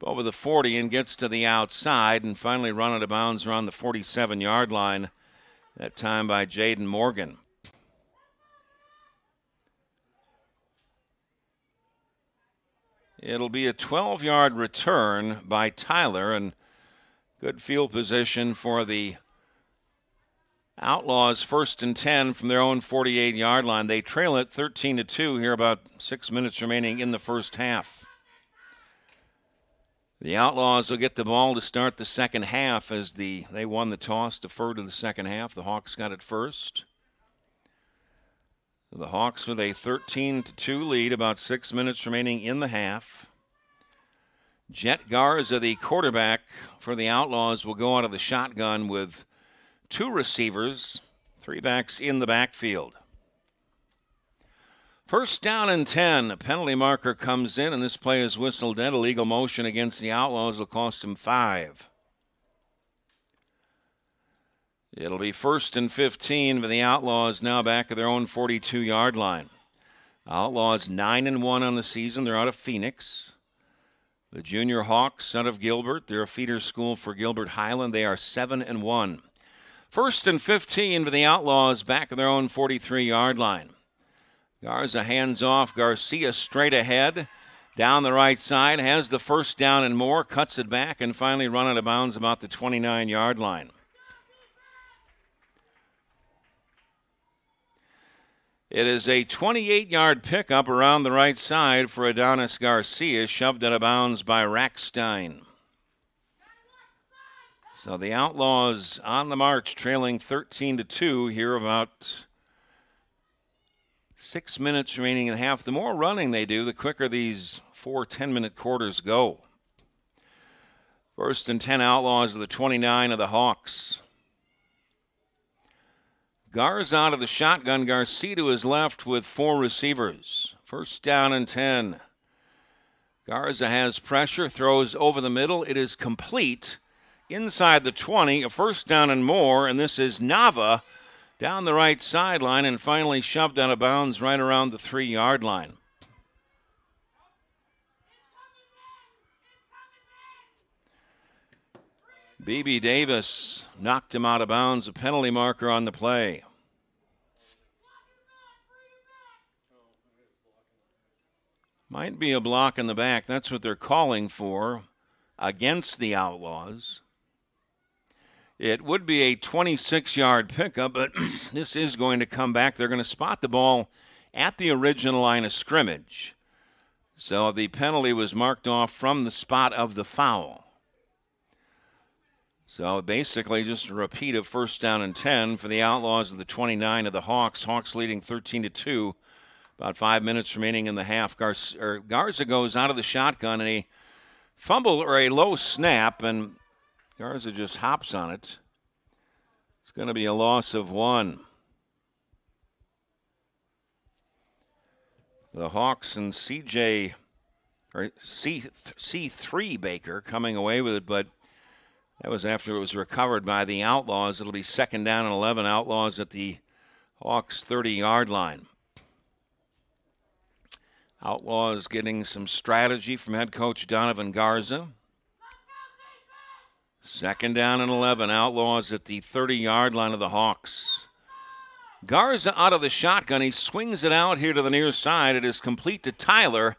over the 40, and gets to the outside, and finally run out of bounds around the 47-yard line. That time by Jaden Morgan. It'll be a 12-yard return by Tyler, and good field position for the Outlaws. 1st and 10 from their own 48-yard line. They trail it 13-2 here, about 6 minutes remaining in the first half. The Outlaws will get the ball to start the second half as they won the toss, deferred to the second half. The Hawks got it first. The Hawks with a 13-2 lead, about 6 minutes remaining in the half. Jet Garza, the quarterback for the Outlaws, will go out of the shotgun with 2 receivers, 3 backs in the backfield. First down and 10. A penalty marker comes in, and this play is whistled dead. Illegal motion against the Outlaws will cost him 5. It'll be 1st and 15 for the Outlaws, now back at their own 42-yard line. Outlaws 9-1 on the season. They're out of Phoenix. The Junior Hawks out of Gilbert. They're a feeder school for Gilbert Highland. They are 7-1. 1st and 15 for the Outlaws, back at their own 43-yard line. Garza hands off. Garcia straight ahead. Down the right side. Has the first down and more. Cuts it back and finally run out of bounds about the 29-yard line. It is a 28-yard pickup around the right side for Adonis Garcia, shoved out of bounds by Rackstein. So the Outlaws on the march, trailing 13-2 here, about 6 minutes remaining in the half. The more running they do, the quicker these 4 10-minute quarters go. 1st and 10 Outlaws of the 29 of the Hawks. Garza out of the shotgun. Garcia to his left with 4 receivers. 1st down and 10. Garza has pressure, throws over the middle. It is complete inside the 20. A 1st down and more, and this is Nava down the right sideline and finally shoved out of bounds right around the 3-yard line. B.B. Davis knocked him out of bounds, a penalty marker on the play. Might be a block in the back. That's what they're calling for against the Outlaws. It would be a 26-yard pickup, but this is going to come back. They're going to spot the ball at the original line of scrimmage. So the penalty was marked off from the spot of the foul. So basically just a repeat of 1st down and 10 for the Outlaws of the 29 of the Hawks. Hawks leading 13-2. About 5 minutes remaining in the half. Garza goes out of the shotgun, and a fumble or a low snap, and Garza just hops on it. It's going to be a loss of 1. The Hawks and C3 Baker coming away with it, but that was after it was recovered by the Outlaws. It'll be 2nd down and 11. Outlaws at the Hawks' 30-yard line. Outlaws getting some strategy from head coach Donovan Garza. 2nd down and 11. Outlaws at the 30-yard line of the Hawks. Garza out of the shotgun. He swings it out here to the near side. It is complete to Tyler.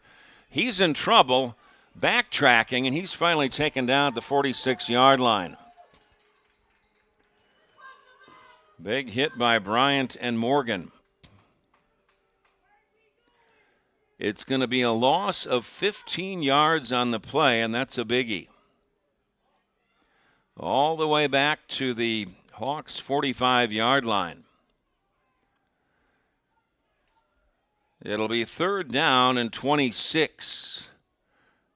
He's in trouble, backtracking, and he's finally taken down at the 46-yard line. Big hit by Bryant and Morgan. It's going to be a loss of 15 yards on the play, and that's a biggie. All the way back to the Hawks' 45-yard line. It'll be 3rd down and 26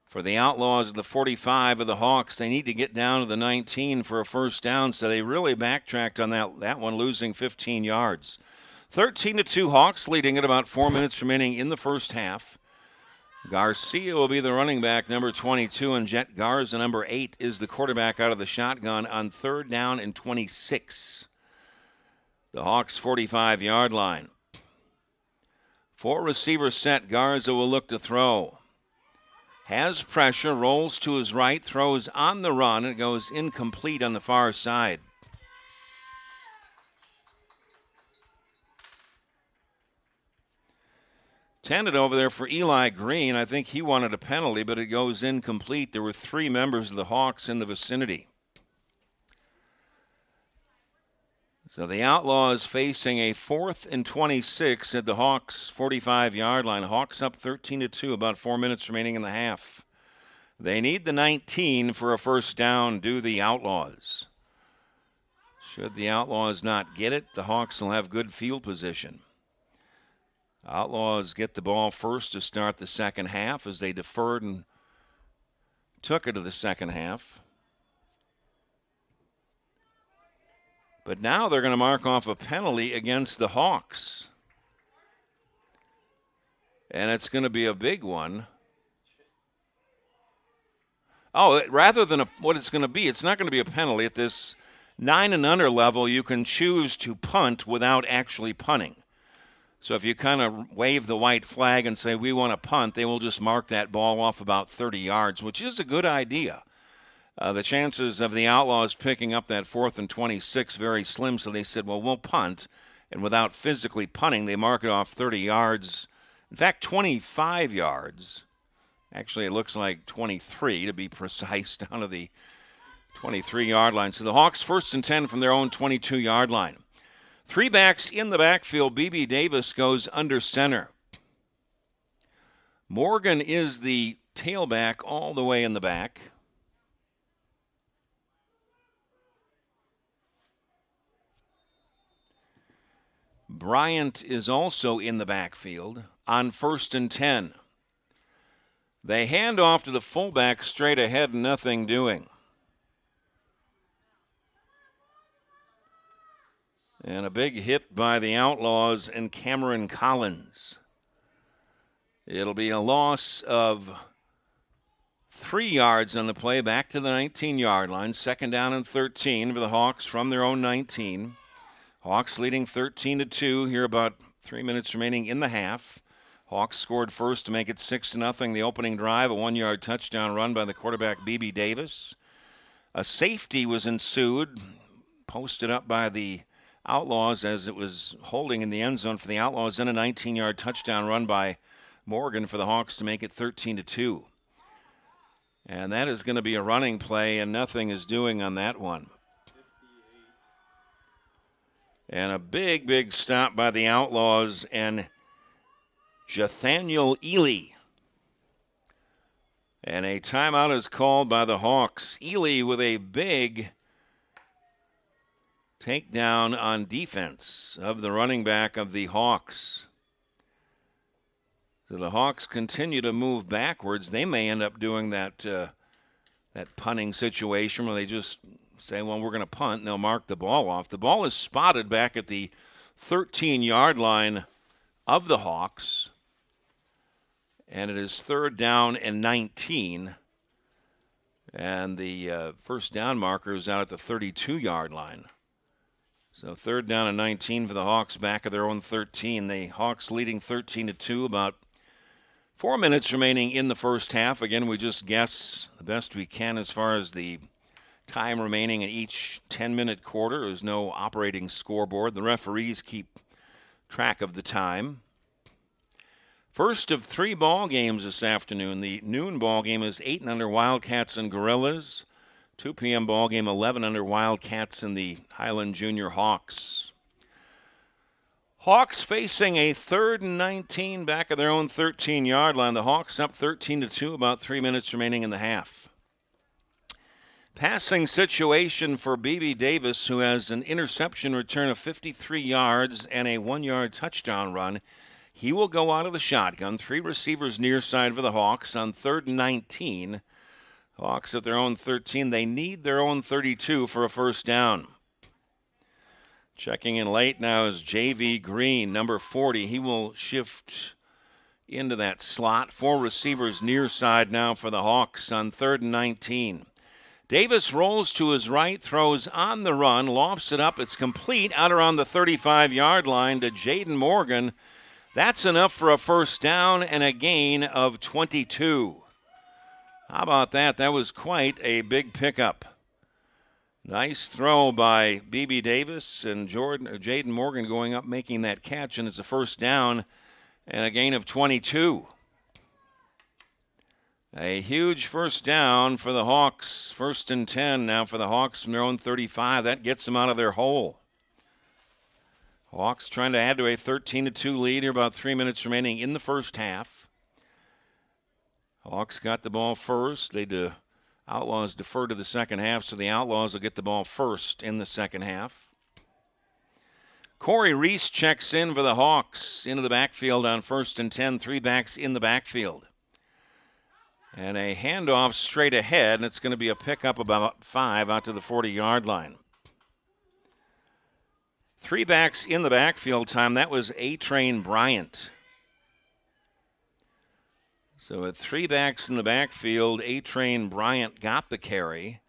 for the Outlaws of the 45 of the Hawks. They need to get down to the 19 for a 1st down, so they really backtracked on that one, losing 15 yards. 13-2 Hawks, leading at about 4 minutes remaining in the first half. Garcia will be the running back, number 22, and Jet Garza, number 8, is the quarterback out of the shotgun on 3rd down and 26. The Hawks' 45-yard line. 4 receivers set. Garza will look to throw. Has pressure, rolls to his right, throws on the run. It goes incomplete on the far side. Tended over there for Eli Green. I think he wanted a penalty, but it goes incomplete. There were 3 members of the Hawks in the vicinity. So the Outlaws facing a 4th and 26 at the Hawks' 45-yard line. Hawks up 13-2, about 4 minutes remaining in the half. They need the 19 for a 1st down, do the Outlaws. Should the Outlaws not get it, the Hawks will have good field position. Outlaws get the ball first to start the second half as they deferred and took it to the second half. But now they're going to mark off a penalty against the Hawks. And it's going to be a big one. Oh, rather than what it's going to be, it's not going to be a penalty. At this 9 and under level, you can choose to punt without actually punting. So if you kind of wave the white flag and say, we want to punt, they will just mark that ball off about 30 yards, which is a good idea. The chances of the Outlaws picking up that 4th and 26 very slim, so they said, well, we'll punt. And without physically punting, they mark it off 30 yards. In fact, 25 yards. Actually, it looks like 23 to be precise, down to the 23-yard line. So the Hawks 1st and 10 from their own 22-yard line. 3 backs in the backfield. B.B. Davis goes under center. Morgan is the tailback all the way in the back. Bryant is also in the backfield on 1st and 10. They hand off to the fullback straight ahead, nothing doing. And a big hit by the Outlaws and Cameron Collins. It'll be a loss of 3 yards on the play, back to the 19-yard line. 2nd down and 13 for the Hawks from their own 19. Hawks leading 13-2 here, about 3 minutes remaining in the half. Hawks scored first to make it 6-0. The opening drive, a 1-yard touchdown run by the quarterback B.B. Davis. A safety was ensued, posted up by the Outlaws as it was holding in the end zone for the Outlaws, and a 19-yard touchdown run by Morgan for the Hawks to make it 13-2. And that is going to be a running play, and nothing is doing on that one. And a big, big stop by the Outlaws and Jathaniel Ely. And a timeout is called by the Hawks. Ely with a big takedown on defense of the running back of the Hawks. So the Hawks continue to move backwards. They may end up doing that punting situation where they just say, well, we're going to punt, and they'll mark the ball off. The ball is spotted back at the 13-yard line of the Hawks, and it is 3rd down and 19. And the first down marker is out at the 32-yard line. So 3rd down and 19 for the Hawks back of their own 13. The Hawks leading 13-2, about 4 minutes remaining in the first half. Again, we just guess the best we can as far as the time remaining in each 10-minute quarter. There's no operating scoreboard. The referees keep track of the time. First of 3 ball games this afternoon. The noon ball game is 8 and under Wildcats and Gorillas. 2 p.m. ball game, 11 under Wildcats and the Highland Junior Hawks. Hawks facing a 3rd and 19 back of their own 13-yard line. The Hawks up 13-2, about 3 minutes remaining in the half. Passing situation for B.B. Davis, who has an interception return of 53 yards and a 1-yard touchdown run. He will go out of the shotgun. 3 receivers near side for the Hawks on 3rd and 19. Hawks at their own 13. They need their own 32 for a first down. Checking in late now is J.V. Green, number 40. He will shift into that slot. 4 receivers near side now for the Hawks on 3rd and 19. Davis rolls to his right, throws on the run, lofts it up. It's complete out around the 35-yard line to Jaden Morgan. That's enough for a first down and a gain of 22. How about that? That was quite a big pickup. Nice throw by B.B. Davis and Jaden Morgan going up making that catch, and it's a first down and a gain of 22. A huge first down for the Hawks. 1st and 10 now for the Hawks from their own 35. That gets them out of their hole. Hawks trying to add to a 13-2 lead here, about 3 minutes remaining in the first half. Hawks got the ball first. Outlaws defer to the second half, so the Outlaws will get the ball first in the second half. Corey Reese checks in for the Hawks into the backfield on 1st and 10, 3 backs in the backfield. And a handoff straight ahead, and it's going to be a pickup about 5 out to the 40-yard line. 3 backs in the backfield time. That was A-Train Bryant. So with 3 backs in the backfield, A-Train Bryant got the carry.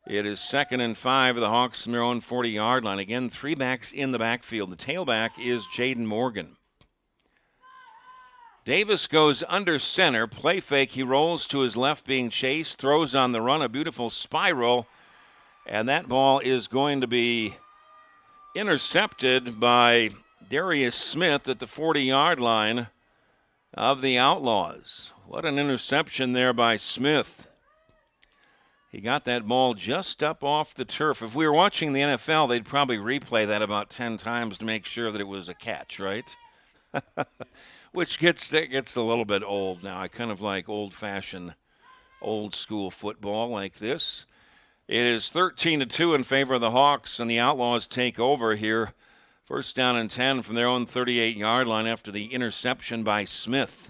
It is 2nd and 5 of the Hawks from their own 40-yard line. Again, 3 backs in the backfield. The tailback is Jaden Morgan. Davis goes under center. Play fake. He rolls to his left being chased. Throws on the run. A beautiful spiral. And that ball is going to be intercepted by Darius Smith at the 40-yard line of the Outlaws. What an interception there by Smith. He got that ball just up off the turf. If we were watching the NFL, they'd probably replay that about 10 times to make sure that it was a catch, right? Which gets a little bit old now. I kind of like old-fashioned, old-school football like this. It is 13-2 in favor of the Hawks, and the Outlaws take over here. 1st down and 10 from their own 38-yard line after the interception by Smith.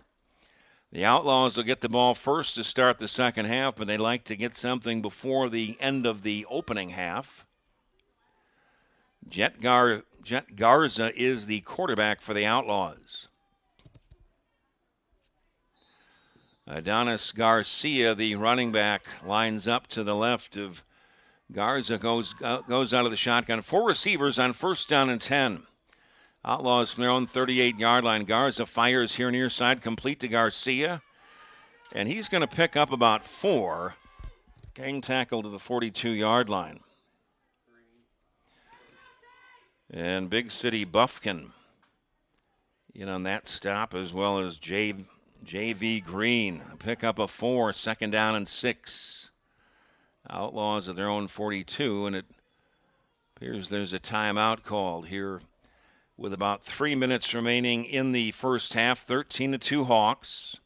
The Outlaws will get the ball first to start the second half, but they'd like to get something before the end of the opening half. Jet Garza is the quarterback for the Outlaws. Adonis Garcia, the running back, lines up to the left of Garza, goes out of the shotgun. 4 receivers on 1st down and 10. Outlaws from their own 38-yard line. Garza fires here near side, complete to Garcia. And he's going to pick up about 4. Gang tackle to the 42-yard line. And Big City Buffkin in on that stop, as well as J.V. Green. Pick up a 4, 2nd down and 6. Outlaws at their own 42, and it appears there's a timeout called here with about 3 minutes remaining in the first half. 13-2 Hawks.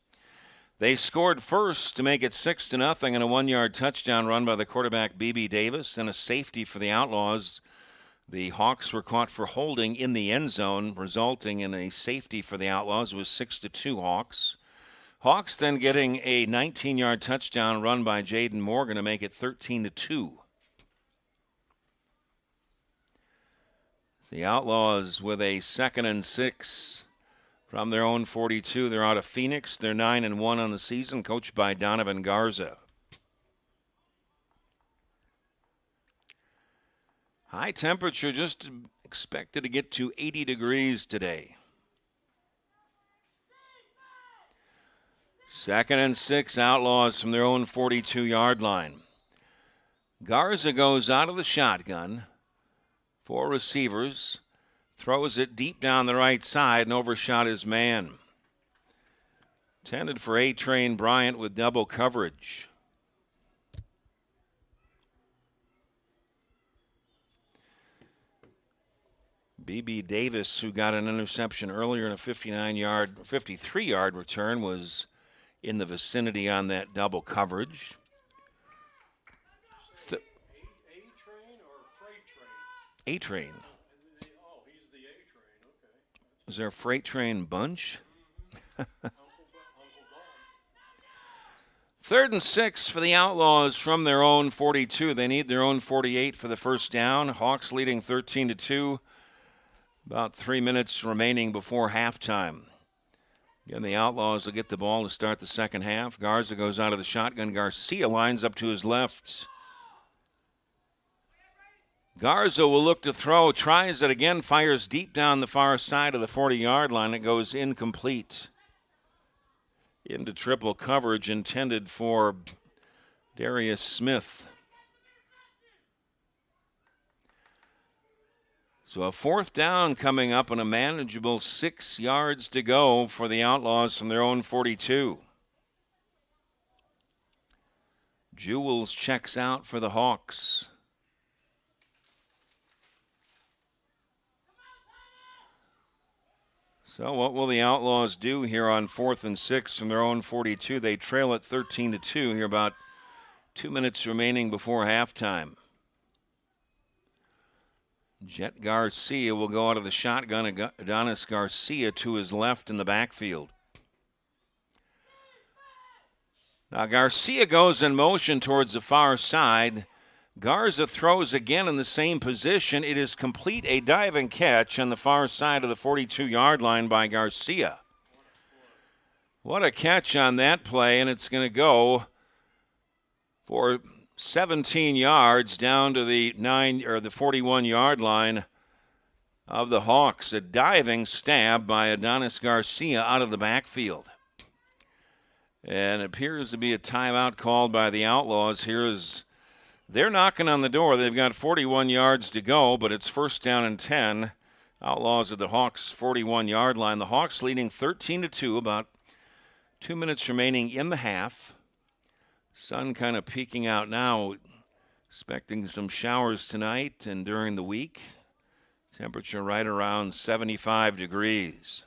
They scored first to make it 6-0 and a 1-yard touchdown run by the quarterback B.B. Davis and a safety for the Outlaws. The Hawks were caught for holding in the end zone, resulting in a safety for the Outlaws. It was 6-2 Hawks. Hawks then getting a 19-yard touchdown run by Jaden Morgan to make it 13-2. The Outlaws with a 2nd and 6 from their own 42. They're out of Phoenix. They're 9-1 on the season, coached by Donovan Garza. High temperature just expected to get to 80 degrees today. 2nd and 6, Outlaws from their own 42-yard line. Garza goes out of the shotgun. 4 receivers. Throws it deep down the right side and overshot his man. Intended for A-Train Bryant with double coverage. B.B. Davis, who got an interception earlier in a 53-yard return, was in the vicinity on that double coverage. A-Train or Freight Train? A-Train. Oh, he's the A-Train. Okay. Is there a Freight Train bunch? Uncle Don. 3rd and 6 for the Outlaws from their own 42. They need their own 48 for the first down. Hawks leading 13-2. About 3 minutes remaining before halftime. Again, the Outlaws will get the ball to start the second half. Garza goes out of the shotgun. Garcia lines up to his left. Garza will look to throw, tries it again, fires deep down the far side of the 40-yard line. It goes incomplete. Into triple coverage intended for Darius Smith. So a 4th down coming up and a manageable 6 yards to go for the Outlaws from their own 42. Jewels checks out for the Hawks. So what will the Outlaws do here on 4th and 6 from their own 42? They trail at 13-2 here, about 2 minutes remaining before halftime. Jet Garcia will go out of the shotgun. Adonis Garcia to his left in the backfield. Now Garcia goes in motion towards the far side. Garza throws again in the same position. It is complete, a diving catch on the far side of the 42-yard line by Garcia. What a catch on that play, and it's going to go for 17 yards down to the 41-yard line of the Hawks. A diving stab by Adonis Garcia out of the backfield. And it appears to be a timeout called by the Outlaws here as they're knocking on the door. They've got 41 yards to go, but it's first down and 10. Outlaws at the Hawks' 41-yard line. The Hawks leading 13-2, about 2 minutes remaining in the half. Sun kind of peeking out now. Expecting some showers tonight and during the week. Temperature right around 75 degrees.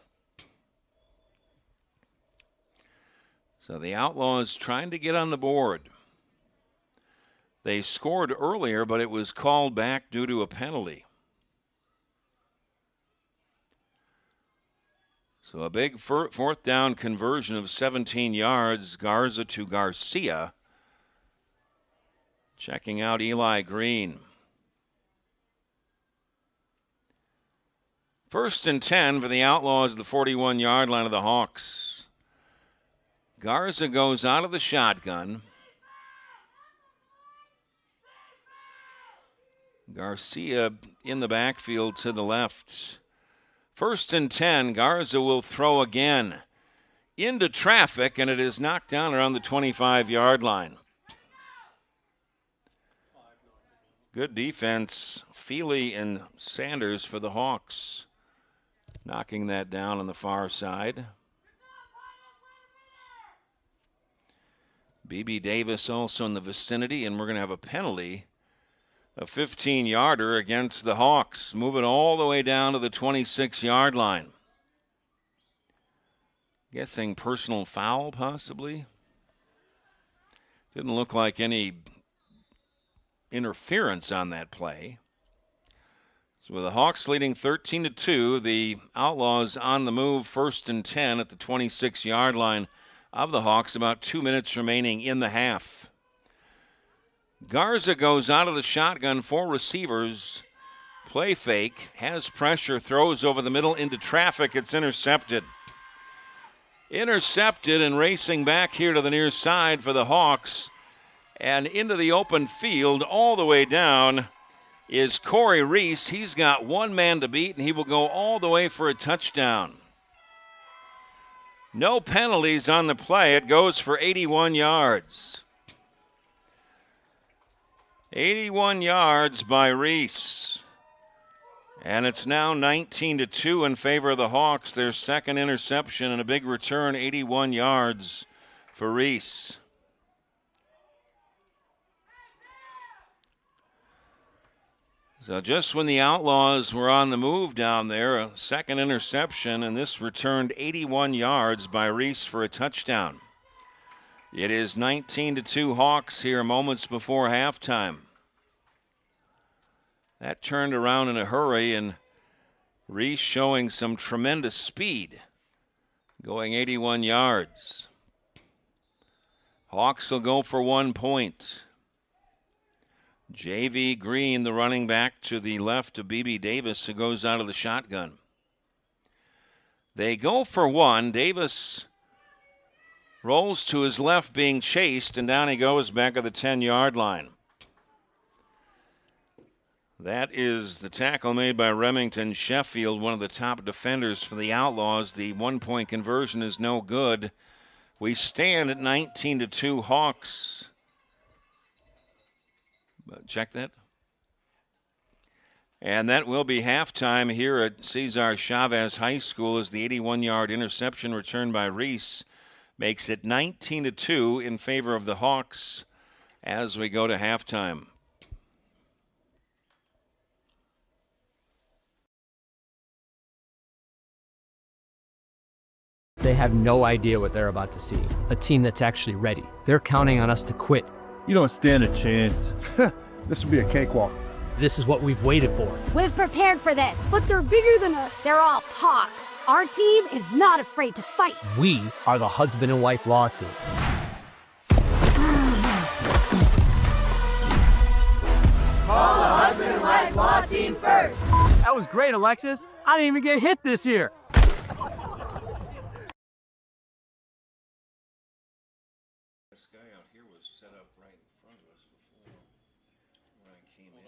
So the Outlaws trying to get on the board. They scored earlier, but it was called back due to a penalty. So a big fourth down conversion of 17 yards. Garza to Garcia. Checking out Eli Green. First and 10 for the Outlaws at the 41-yard line of the Hawks. Garza goes out of the shotgun. Garcia in the backfield to the left. First and 10, Garza will throw again into traffic, and it is knocked down around the 25-yard line. Good defense, Feely and Sanders for the Hawks. Knocking that down on the far side. B.B. Davis also in the vicinity, and we're going to have a penalty. A 15-yarder against the Hawks, moving all the way down to the 26-yard line. Guessing personal foul, possibly. Didn't look like any interference on that play. So with the Hawks leading 13-2, the Outlaws on the move, first and 10 at the 26-yard line of the Hawks, about 2 minutes remaining in the half. Garza goes out of the shotgun, 4 receivers. Play fake, has pressure, throws over the middle into traffic. It's intercepted. Intercepted and racing back here to the near side for the Hawks. And into the open field all the way down is Corey Reese. He's got one man to beat, and he will go all the way for a touchdown. No penalties on the play. It goes for 81 yards. 81 yards by Reese. And it's now 19-2 in favor of the Hawks. Their second interception and a big return, 81 yards for Reese. So just when the Outlaws were on the move down there, a second interception, and this returned 81 yards by Reese for a touchdown. It is 19-2 Hawks here moments before halftime. That turned around in a hurry, and Reese showing some tremendous speed, going 81 yards. Hawks will go for 1 point. J.V. Green, the running back to the left of B.B. Davis, who goes out of the shotgun. They go for 1. Davis rolls to his left being chased, and down he goes back at the 10-yard line. That is the tackle made by Remington Sheffield, one of the top defenders for the Outlaws. The 1-point conversion is no good. We stand at 19-2 Hawks. Check that. And that will be halftime here at Cesar Chavez High School as the 81-yard interception returned by Reese makes it 19-2 in favor of the Hawks as we go to halftime. They have no idea what they're about to see. A team that's actually ready. They're counting on us to quit. You don't stand a chance. This will be a cakewalk. This is what we've waited for. We've prepared for this. But they're bigger than us. They're all talk. Our team is not afraid to fight. We are the husband and wife law team. Call the husband and wife law team first. That was great, Alexis. I didn't even get hit this year. This guy out here was set up right in front of us before when I came in.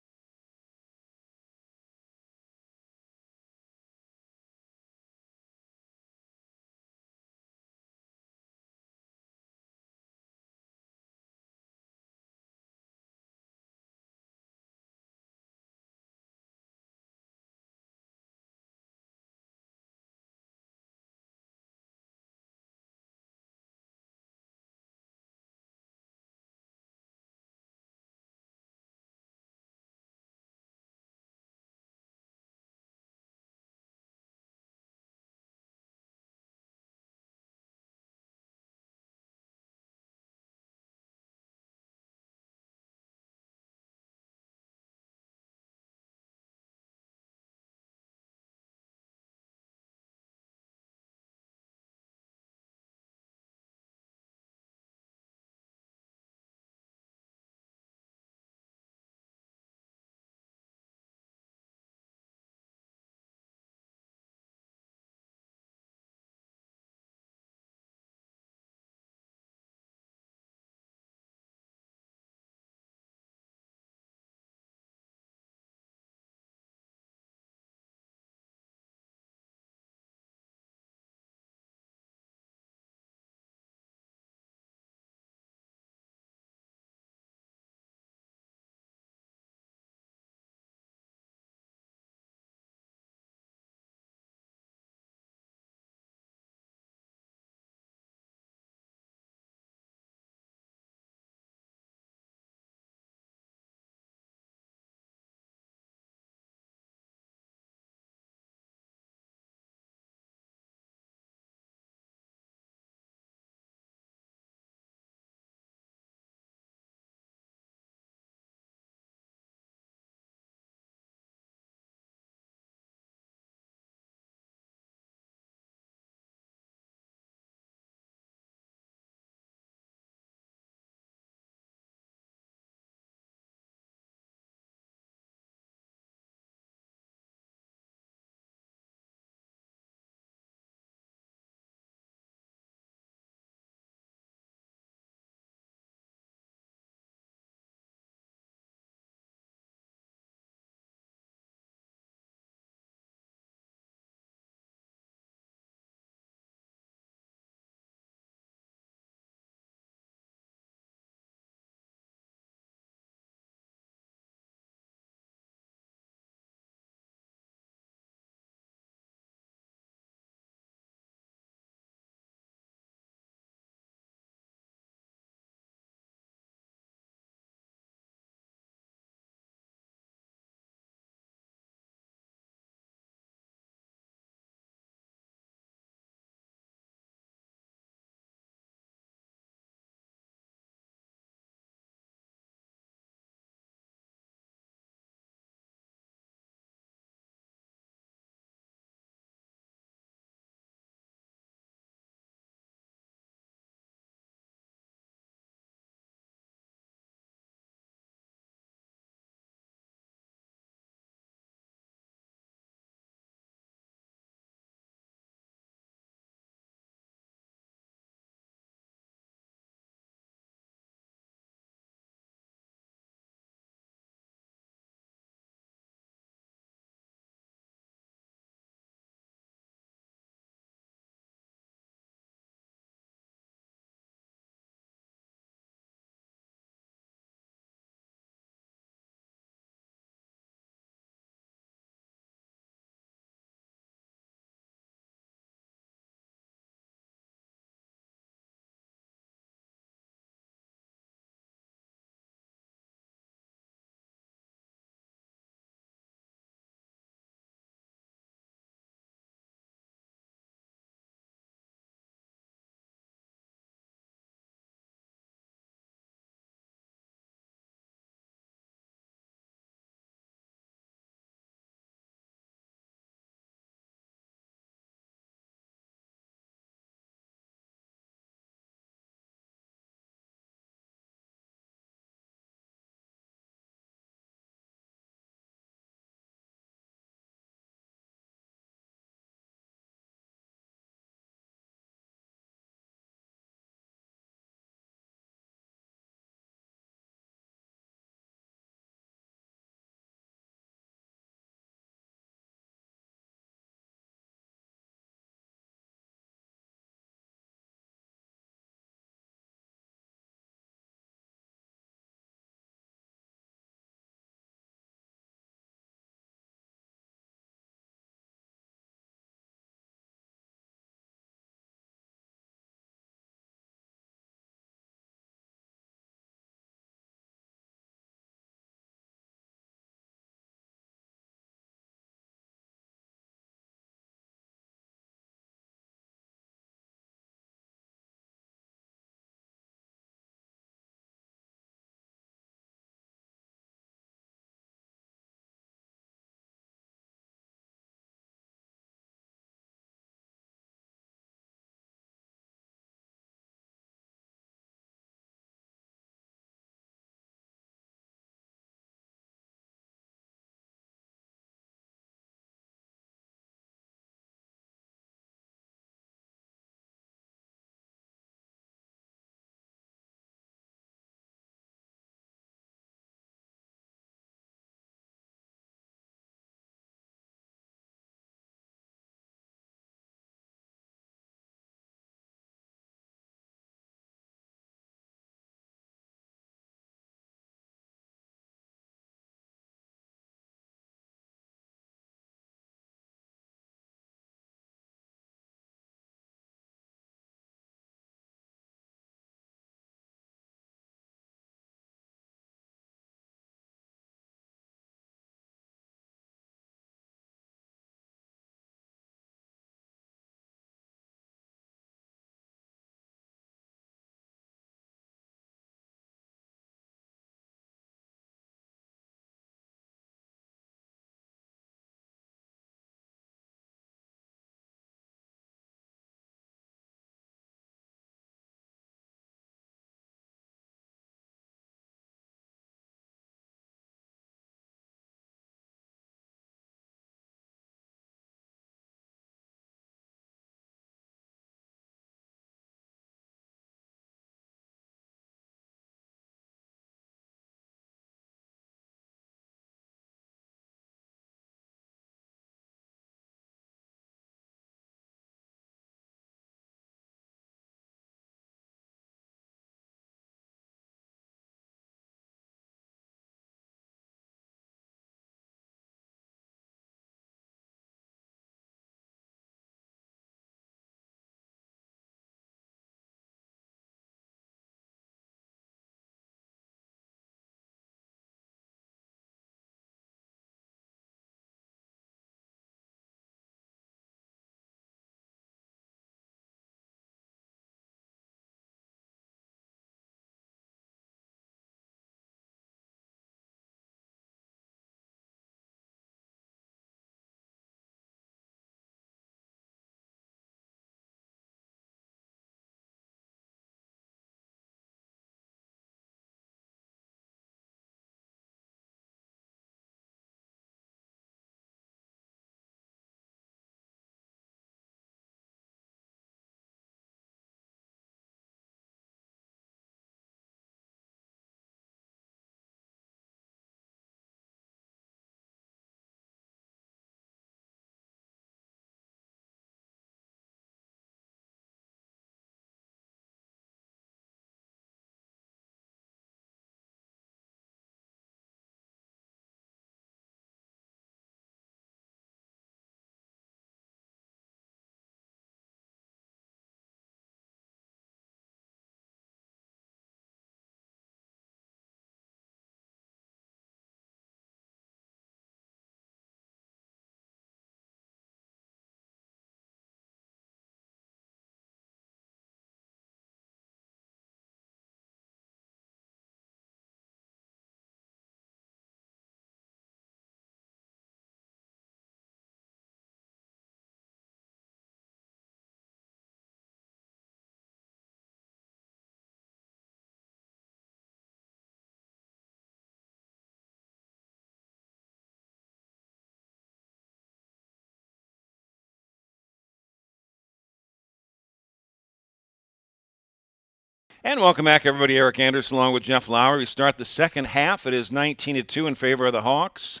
And welcome back, everybody. Eric Anderson along with Jeff Lauer. We start the second half. It is 19-2 in favor of the Hawks.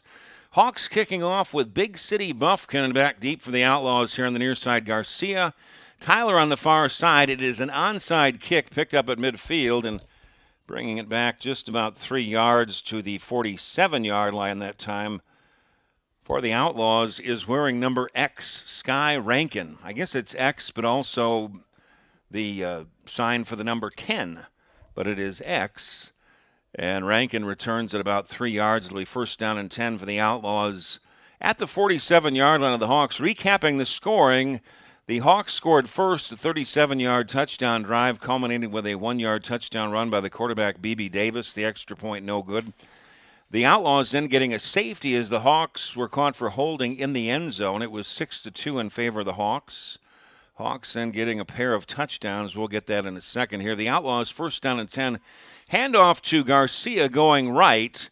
Hawks kicking off with Big City Buffkin back deep for the Outlaws here on the near side. Garcia, Tyler on the far side. It is an onside kick picked up at midfield and bringing it back just about 3 yards to the 47-yard line that time. For the Outlaws is wearing number X, Sky Rankin. I guess it's X, but also the sign for the number 10, but it is X. And Rankin returns at about 3 yards. It'll be first down and 10 for the Outlaws at the 47-yard line of the Hawks. Recapping the scoring, the Hawks scored first, a 37-yard touchdown drive, culminating with a 1-yard touchdown run by the quarterback, B.B. Davis. The extra point no good. The Outlaws then getting a safety as the Hawks were caught for holding in the end zone. It was 6-2 in favor of the Hawks. Hawks then getting a pair of touchdowns. We'll get that in a second here. The Outlaws first down and 10. Handoff to Garcia going right.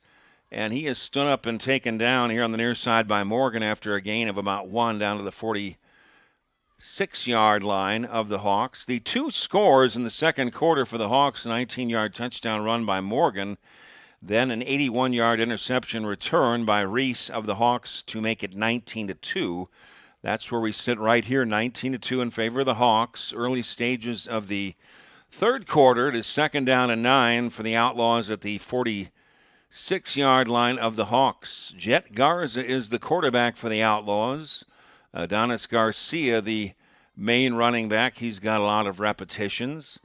And he is stood up and taken down here on the near side by Morgan after a gain of about 1 down to the 46-yard line of the Hawks. The 2 scores in the second quarter for the Hawks, a 19-yard touchdown run by Morgan. Then an 81-yard interception return by Reese of the Hawks to make it 19-2. That's where we sit right here, 19-2 in favor of the Hawks. Early stages of the third quarter. It is second down and 9 for the Outlaws at the 46-yard line of the Hawks. Jet Garza is the quarterback for the Outlaws. Adonis Garcia, the main running back. He's got a lot of repetitions.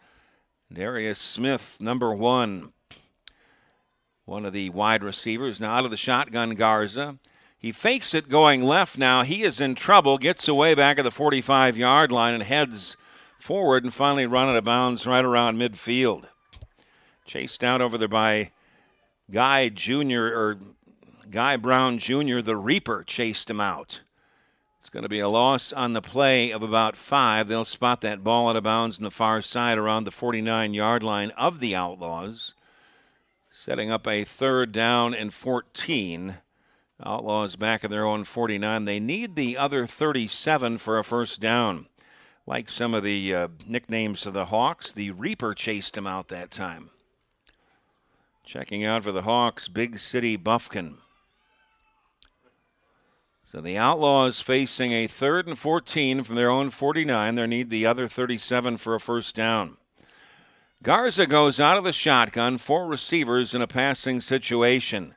Darius Smith, number 1. One of the wide receivers. Now out of the shotgun, Garza. He fakes it going left now. He is in trouble, gets away back at the 45-yard line and heads forward and finally run out of bounds right around midfield. Chased out over there by Guy Brown Jr., the Reaper, chased him out. It's going to be a loss on the play of about 5. They'll spot that ball out of bounds on the far side around the 49-yard line of the Outlaws. Setting up a third down and 14. Outlaws back at their own 49. They need the other 37 for a first down. Like some of the nicknames of the Hawks, the Reaper chased him out that time. Checking out for the Hawks, Big City Buffkin. So the Outlaws facing a third and 14 from their own 49. They need the other 37 for a first down. Garza goes out of the shotgun, 4 receivers in a passing situation.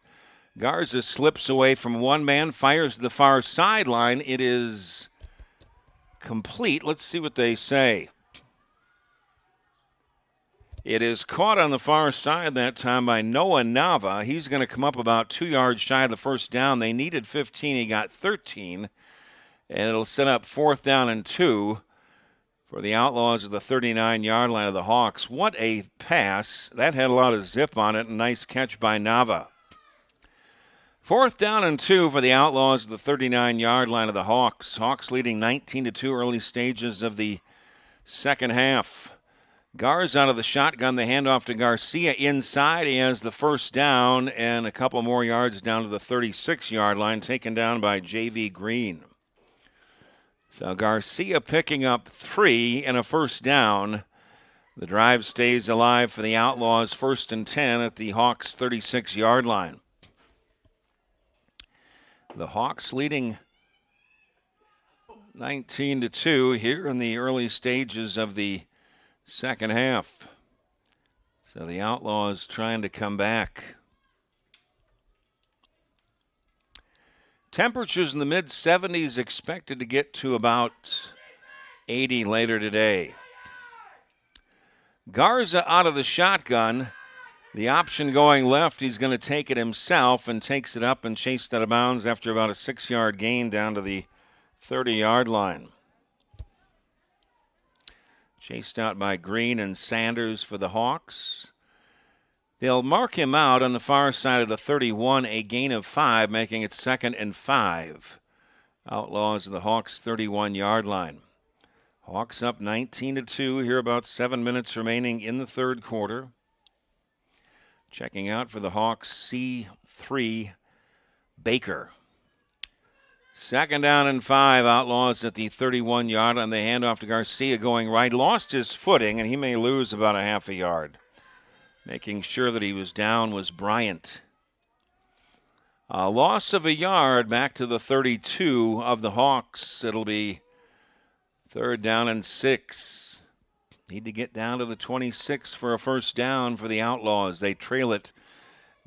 Garza slips away from one man, fires to the far sideline. It is complete. Let's see what they say. It is caught on the far side that time by Noah Nava. He's going to come up about 2 yards shy of the first down. They needed 15. He got 13. And it'll set up fourth down and 2 for the Outlaws at the 39-yard line of the Hawks. What a pass. That had a lot of zip on it. A nice catch by Nava. Fourth down and 2 for the Outlaws at the 39-yard line of the Hawks. Hawks leading 19-2 early stages of the second half. Garza out of the shotgun, the handoff to Garcia inside. He has the first down and a couple more yards down to the 36-yard line, taken down by J.V. Green. So Garcia picking up 3 and a first down. The drive stays alive for the Outlaws, first and 10 at the Hawks' 36-yard line. The Hawks leading 19-2 here in the early stages of the second half. So the Outlaws trying to come back. Temperatures in the mid-70s expected to get to about 80 later today. Garza out of the shotgun. The option going left, he's going to take it himself and takes it up and chased out of bounds after about a 6-yard gain down to the 30-yard line. Chased out by Green and Sanders for the Hawks. They'll mark him out on the far side of the 31, a gain of 5, making it second and 5. Outlaws of the Hawks' 31-yard line. Hawks up 19-2 here, about 7 minutes remaining in the third quarter. Checking out for the Hawks, C3 Baker. Second down and 5. Outlaws at the 31-yard line. They hand off to Garcia going right. Lost his footing, and he may lose about a half a yard. Making sure that he was down was Bryant. A loss of a yard back to the 32 of the Hawks. It'll be third down and 6. Need to get down to the 26 for a first down for the Outlaws. They trail it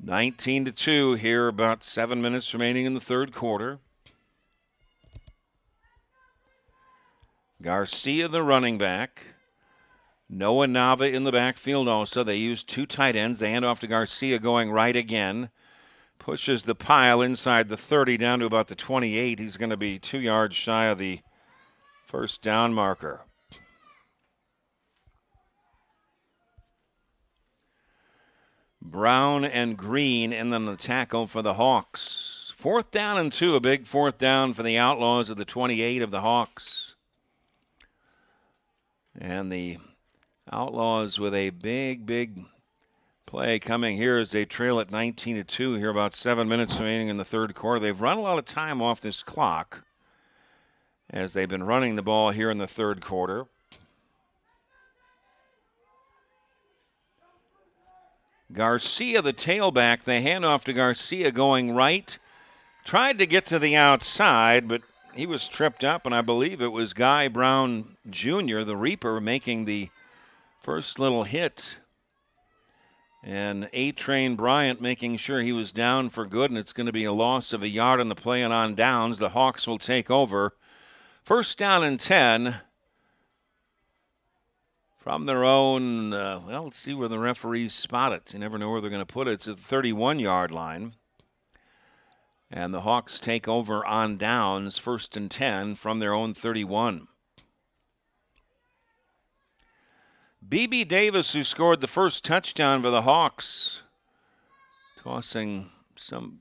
19-2 here, about 7 minutes remaining in the third quarter. Garcia, the running back. Noah Nava in the backfield also. They use 2 tight ends. They hand off to Garcia going right again. Pushes the pile inside the 30 down to about the 28. He's going to be 2 yards shy of the first down marker. Brown and Green in the tackle for the Hawks. Fourth down and 2, a big fourth down for the Outlaws at the 28 of the Hawks. And the Outlaws with a big play coming here as they trail at 19-2 here, about 7 minutes remaining in the third quarter. They've run a lot of time off this clock as they've been running the ball here in the third quarter. Garcia, the tailback, they hand off to Garcia going right. Tried to get to the outside, but he was tripped up, and I believe it was Guy Brown Jr., the Reaper, making the first little hit. And A-Train Bryant making sure he was down for good, and it's going to be a loss of a yard on the play and on downs. The Hawks will take over. First down and 10 from their own, let's see where the referees spot it. You never know where they're going to put it. It's at the 31-yard line. And the Hawks take over on downs, first and 10 from their own 31. B.B. Davis, who scored the first touchdown for the Hawks, tossing some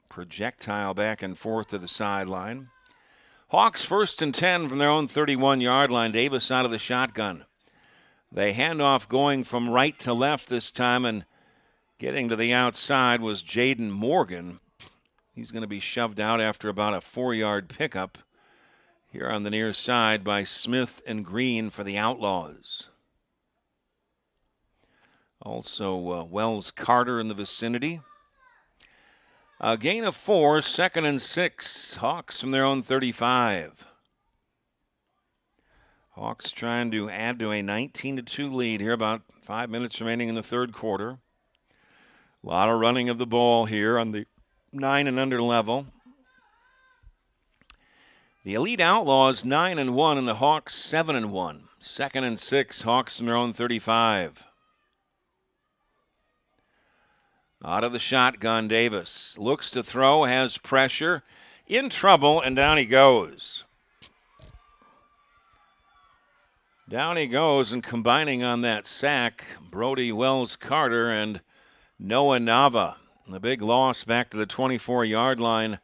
projectile back and forth to the sideline. Hawks first and 10 from their own 31-yard line. Davis out of the shotgun. They hand off going from right to left this time, and getting to the outside was Jaden Morgan. He's going to be shoved out after about a 4-yard pickup here on the near side by Smith and Green for the Outlaws. Also, Wells Carter in the vicinity. A gain of 4, second and 6. Hawks from their own 35. Hawks trying to add to a 19-2 lead here, about 5 minutes remaining in the third quarter. A lot of running of the ball here on the 9 and under level. The Elite Outlaws 9-1 and the Hawks 7-1. Second and 6, Hawks from their own 35. Out of the shotgun, Davis looks to throw, has pressure, in trouble, and down he goes. Down he goes, and combining on that sack, Brody Wells Carter and Noah Nava. A big loss back to the 24-yard line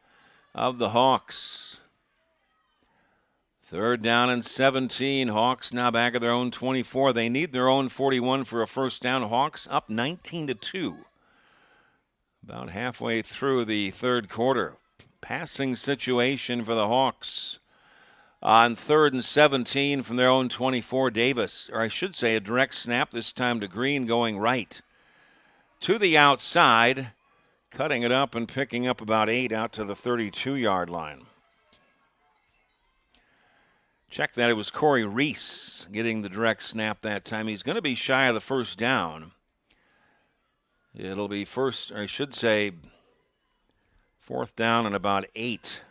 of the Hawks. Third down and 17. Hawks now back at their own 24. They need their own 41 for a first down. Hawks up 19-2. About halfway through the third quarter. Passing situation for the Hawks. On third and 17 from their own 24, Davis, or I should say a direct snap this time to Green going right. To the outside, cutting it up and picking up about 8 out to the 32-yard line. Check that, it was Corey Reese getting the direct snap that time. He's going to be shy of the first down. It'll be fourth down and about 8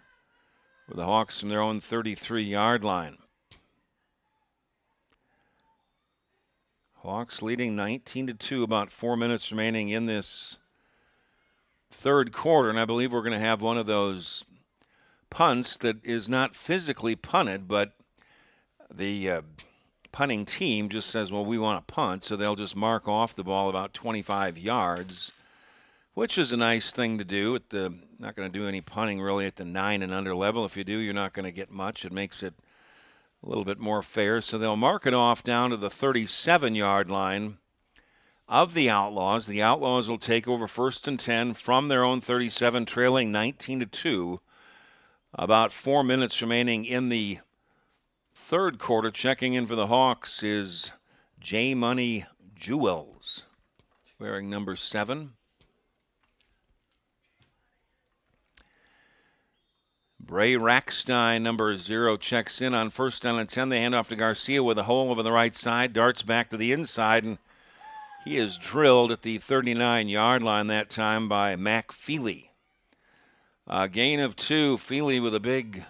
with the Hawks from their own 33-yard line. Hawks leading 19-2, about 4 minutes remaining in this third quarter, and I believe we're going to have one of those punts that is not physically punted, but the punting team just says, well, we want to punt, so they'll just mark off the ball about 25 yards, which is a nice thing to do. Not going to do any punting really at the 9 and under level. If you do, you're not going to get much. It makes it a little bit more fair. So they'll mark it off down to the 37-yard line of the Outlaws. The Outlaws will take over first and 10 from their own 37, trailing 19-2. About 4 minutes remaining in the third quarter. Checking in for the Hawks is J Money Jewels, wearing number 7. Bray Rackstein, number 0, checks in on first down and 10. They hand off to Garcia with a hole over the right side. Darts back to the inside, and he is drilled at the 39-yard line that time by Mac Feely. A gain of 2. Feely with a big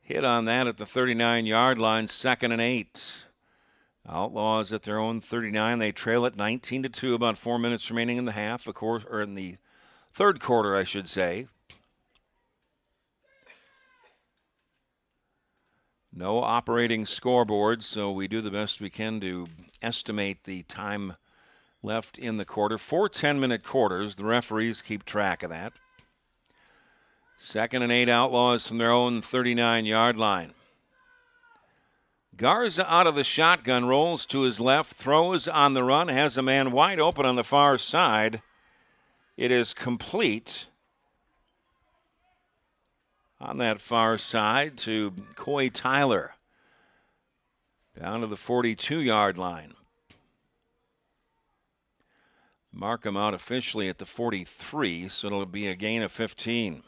hit on that at the 39-yard line. 2nd and 8. Outlaws at their own 39. They trail it 19-2. About 4 minutes remaining in the half, of course, or in the third quarter, I should say. No operating scoreboard, so we do the best we can to estimate the time left in the quarter. 4 10-minute quarters. The referees keep track of that. 2nd and 8, Outlaws from their own 39-yard line. Garza out of the shotgun, rolls to his left, throws on the run, has a man wide open on the far side. It is complete on that far side to Coy Tyler, down to the 42-yard line. Mark him out officially at the 43, so it'll be a gain of 15.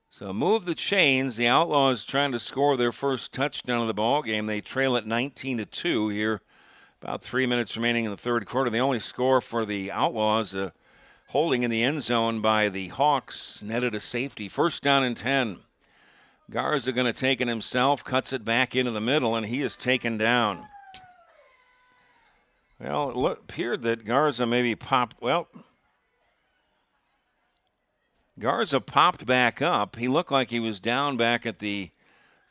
So move the chains. The Outlaws trying to score their first touchdown of the ball game. They trail at 19-2 here. About 3 minutes remaining in the third quarter. The only score for the Outlaws, holding in the end zone by the Hawks, netted a safety. First down and 10. Garza going to take it himself, cuts it back into the middle, and he is taken down. Well, it appeared that Garza maybe popped. Well, Garza popped back up. He looked like he was down back at the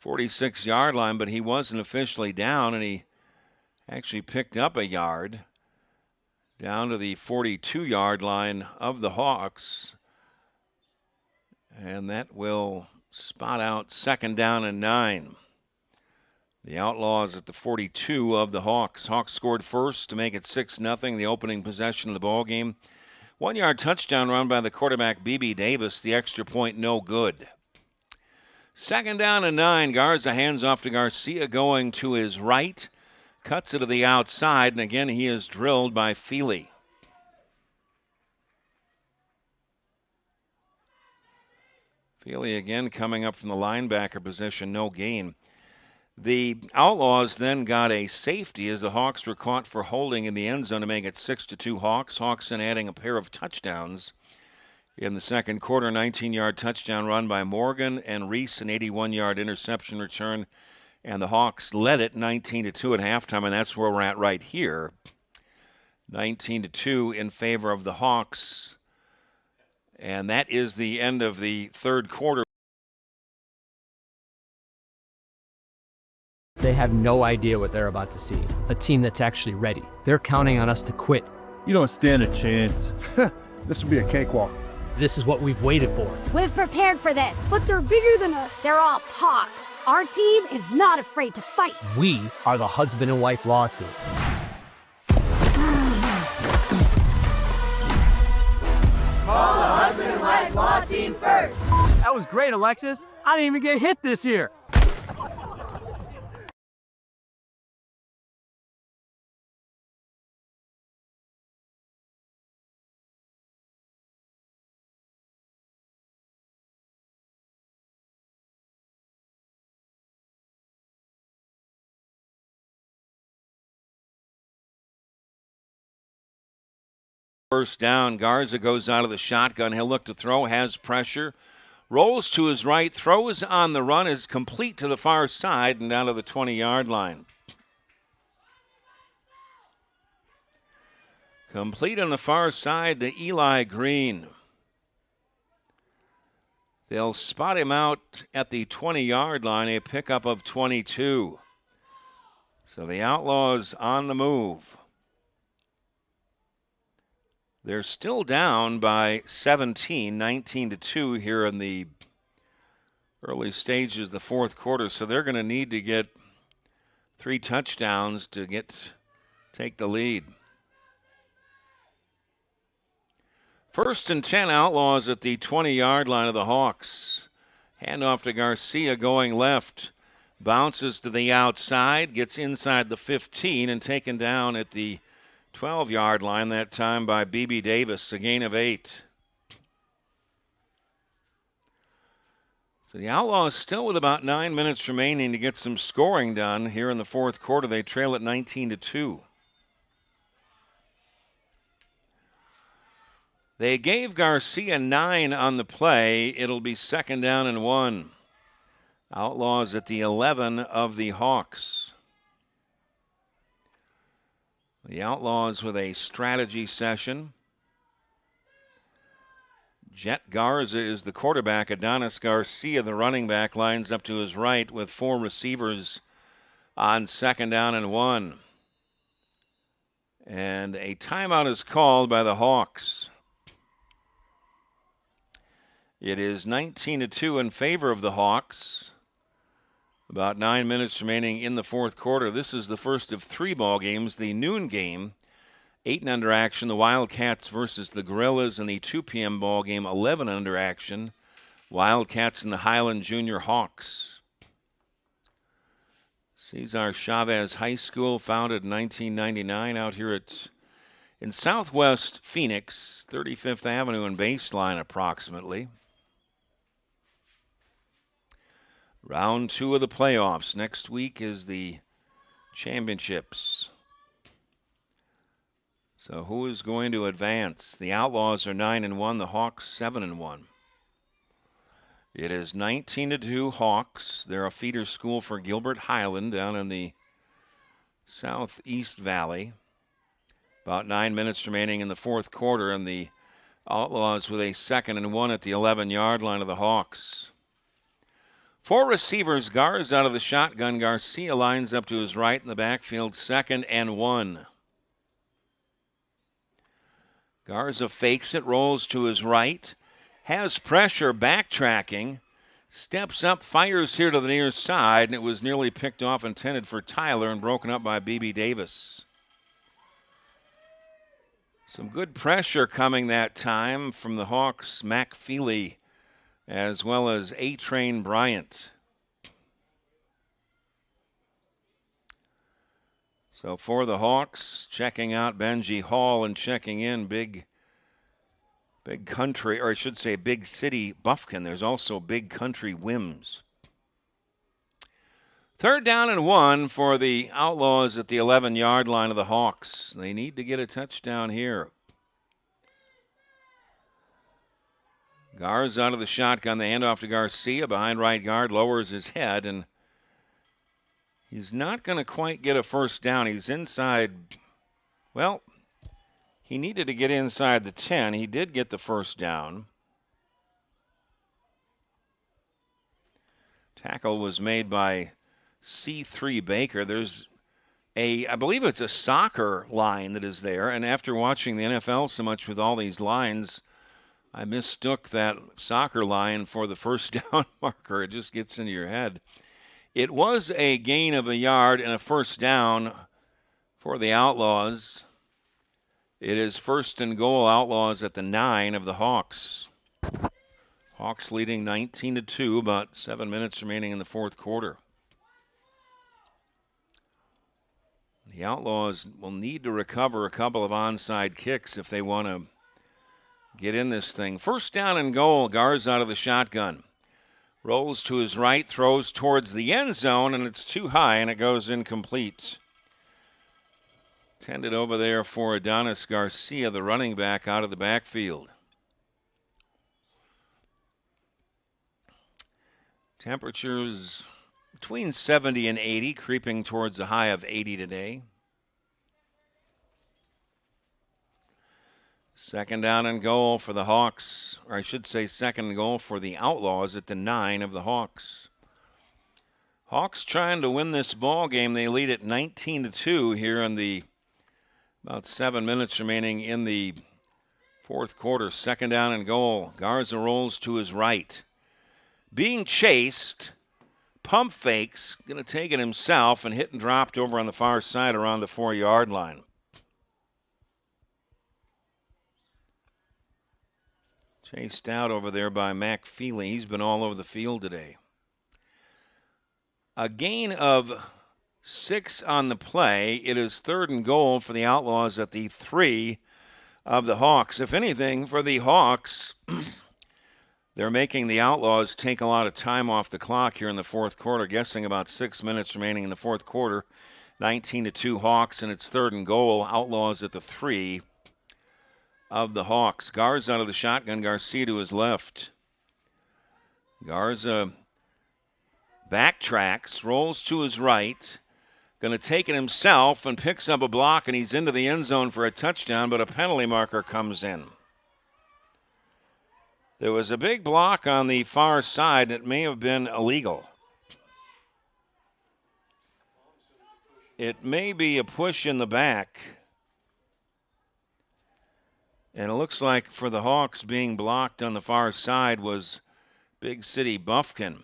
46-yard line, but he wasn't officially down, and he actually picked up a yard down to the 42-yard line of the Hawks. And that will spot out 2nd down and 9. The Outlaws at the 42 of the Hawks. Hawks scored first to make it 6-0, the opening possession of the ball game. 1-yard touchdown run by the quarterback, B.B. Davis. The extra point, no good. 2nd down and 9. Garza hands off to Garcia going to his right. Cuts it to the outside, and again he is drilled by Feely. Feely again coming up from the linebacker position, no gain. The Outlaws then got a safety as the Hawks were caught for holding in the end zone to make it 6-2 Hawks. Hawks then adding a pair of touchdowns in the second quarter. 19-yard touchdown run by Morgan and Reese, an 81-yard interception return. And the Hawks led it 19-2 at halftime, and that's where we're at right here. 19-2 in favor of the Hawks. And that is the end of the third quarter. They have no idea what they're about to see. A team that's actually ready. They're counting on us to quit. You don't stand a chance. This will be a cakewalk. This is what we've waited for. We've prepared for this, but they're bigger than us. They're all talk. Our team is not afraid to fight. We are the husband and wife law team. Call the husband and wife law team first. That was great, Alexis. I didn't even get hit this year. First down, Garza goes out of the shotgun. He'll look to throw, has pressure, rolls to his right, throws on the run, is complete to the far side and down to the 20-yard line. Complete on the far side to Eli Green. They'll spot him out at the 20-yard line, a pickup of 22. So the Outlaws on the move. They're still down by 17, 19-2 here in the early stages of the fourth quarter. So they're going to need to get 3 touchdowns to take the lead. First and 10, Outlaws at the 20-yard line of the Hawks. Handoff to Garcia going left. Bounces to the outside, gets inside the 15 and taken down at the 12-yard line that time by B.B. Davis, a gain of 8. So the Outlaws still with about 9 minutes remaining to get some scoring done here in the fourth quarter. They trail at 19-2. They gave Garcia 9 on the play. It'll be second down and 1. Outlaws at the 11 of the Hawks. The Outlaws with a strategy session. Jet Garza is the quarterback. Adonis Garcia, the running back, lines up to his right with 4 receivers on second down and 1. And a timeout is called by the Hawks. It is 19-2 in favor of the Hawks. About 9 minutes remaining in the fourth quarter. This is the first of 3 ball games. The noon game, 8 and under action, the Wildcats versus the Gorillas, and the 2 p.m. ball game, 11 under action, Wildcats and the Highland Junior Hawks. Cesar Chavez High School, founded in 1999 out here in southwest Phoenix, 35th Avenue and Baseline approximately. Round 2 of the playoffs. Next week is the championships. So who is going to advance? The Outlaws are 9-1, the Hawks 7-1. It is 19-2 Hawks. They're a feeder school for Gilbert Highland down in the Southeast Valley. About 9 minutes remaining in the fourth quarter, and the Outlaws with a 2nd and 1 at the 11-yard line of the Hawks. 4 receivers, Garza out of the shotgun. Garcia lines up to his right in the backfield, 2nd and 1. Garza fakes it, rolls to his right, has pressure, backtracking, steps up, fires here to the near side, and it was nearly picked off, intended for Tyler, and broken up by B.B. Davis. Some good pressure coming that time from the Hawks, Mac Feely, as well as A-Train Bryant. So for the Hawks, checking out Benji Hall and checking in Big Country, or I should say Big City Buffkin. There's also Big Country Wims. 3rd down and 1 for the Outlaws at the 11-yard line of the Hawks. They need to get a touchdown here. Garza out of the shotgun. The handoff to Garcia behind right guard, lowers his head, and he's not going to quite get a first down. He's inside. Well, he needed to get inside the 10. He did get the first down. Tackle was made by C3 Baker. There's I believe it's a soccer line that is there, and after watching the NFL so much with all these lines, I mistook that soccer line for the first down marker. It just gets into your head. It was a gain of a yard and a first down for the Outlaws. It is 1st and goal, Outlaws at the 9 of the Hawks. Hawks leading 19-2, about 7 minutes remaining in the fourth quarter. The Outlaws will need to recover a couple of onside kicks if they want to get in this thing. 1st down and goal. Garza out of the shotgun. Rolls to his right, throws towards the end zone, and it's too high, and it goes incomplete. Tended over there for Adonis Garcia, the running back, out of the backfield. Temperatures between 70 and 80, creeping towards a high of 80 today. 2nd down and goal for the Hawks, or I should say 2nd and goal for the Outlaws at the 9 of the Hawks. Hawks trying to win this ball game. They lead at 19-2 here in the about 7 minutes remaining in the fourth quarter. 2nd down and goal. Garza rolls to his right. Being chased, pump fakes, going to take it himself and hit and dropped over on the far side around the 4-yard line. Chased out over there by Mac Feely. He's been all over the field today. A gain of 6 on the play. It is 3rd and goal for the Outlaws at the 3 of the Hawks. If anything, for the Hawks, they're making the Outlaws take a lot of time off the clock here in the fourth quarter, guessing about 6 minutes remaining in the fourth quarter. 19-2 Hawks, and it's 3rd and goal. Outlaws at the 3 of the Hawks. Garza out of the shotgun, Garcia to his left. Garza backtracks, rolls to his right, going to take it himself and picks up a block, and he's into the end zone for a touchdown, but a penalty marker comes in. There was a big block on the far side that may have been illegal. It may be a push in the back. And it looks like for the Hawks, being blocked on the far side was Big City Buffkin.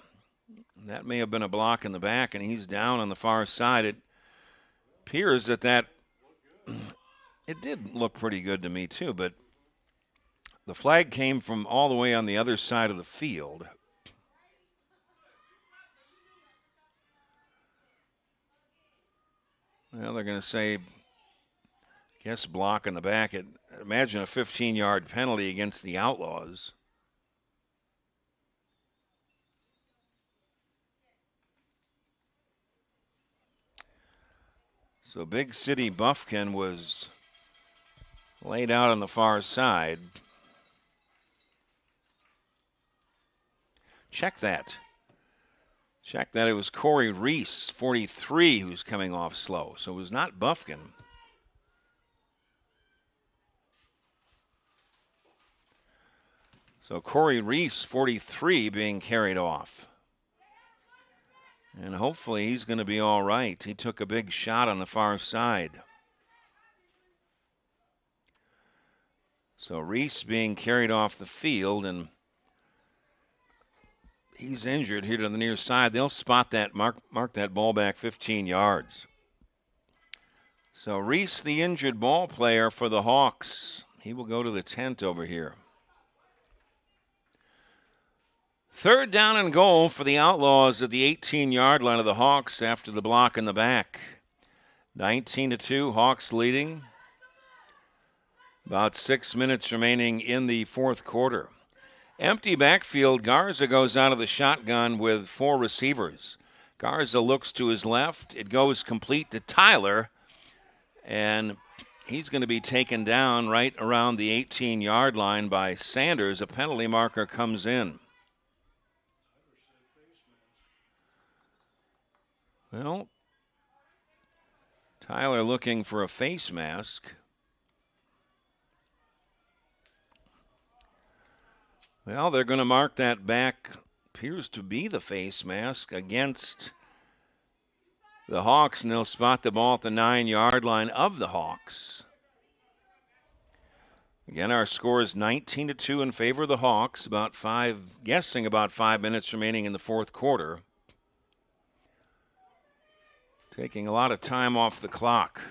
That may have been a block in the back, and he's down on the far side. It appears that it did look pretty good to me too, but the flag came from all the way on the other side of the field. Well, they're going to say, guess block in the back. Imagine a 15-yard penalty against the Outlaws. So Big City Buffkin was laid out on the far side. Check that. Check that. It was Corey Reese, 43, who's coming off slow. So it was not Buffkin. So Corey Reese, 43, being carried off. And hopefully he's going to be all right. He took a big shot on the far side. So Reese being carried off the field, and he's injured here to the near side. They'll spot that, mark that ball back 15 yards. So Reese, the injured ball player for the Hawks, he will go to the tent over here. 3rd down and goal for the Outlaws at the 18-yard line of the Hawks after the block in the back. 19-2, Hawks leading. About 6 minutes remaining in the fourth quarter. Empty backfield. Garza goes out of the shotgun with 4 receivers. Garza looks to his left. It goes complete to Tyler, and he's going to be taken down right around the 18-yard line by Sanders. A penalty marker comes in. Well, Tyler looking for a face mask. Well, they're going to mark that back, appears to be the face mask, against the Hawks, and they'll spot the ball at the 9-yard line of the Hawks. Again, our score is 19-2 in favor of the Hawks, about 5 minutes remaining in the fourth quarter. Taking a lot of time off the clock.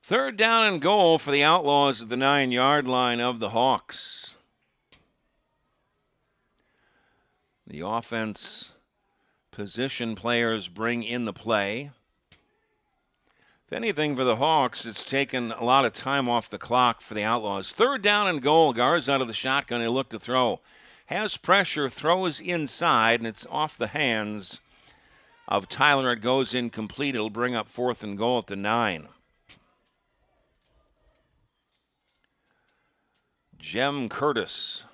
Third down and goal for the Outlaws at the 9-yard line of the Hawks. The offense position players bring in the play. If anything, for the Hawks, it's taken a lot of time off the clock for the Outlaws. 3rd down and goal. Garza out of the shotgun. He'll look to throw. Has pressure, throws inside, and it's off the hands of Tyler. It goes incomplete. It'll bring up 4th and goal at the 9. Jem Curtis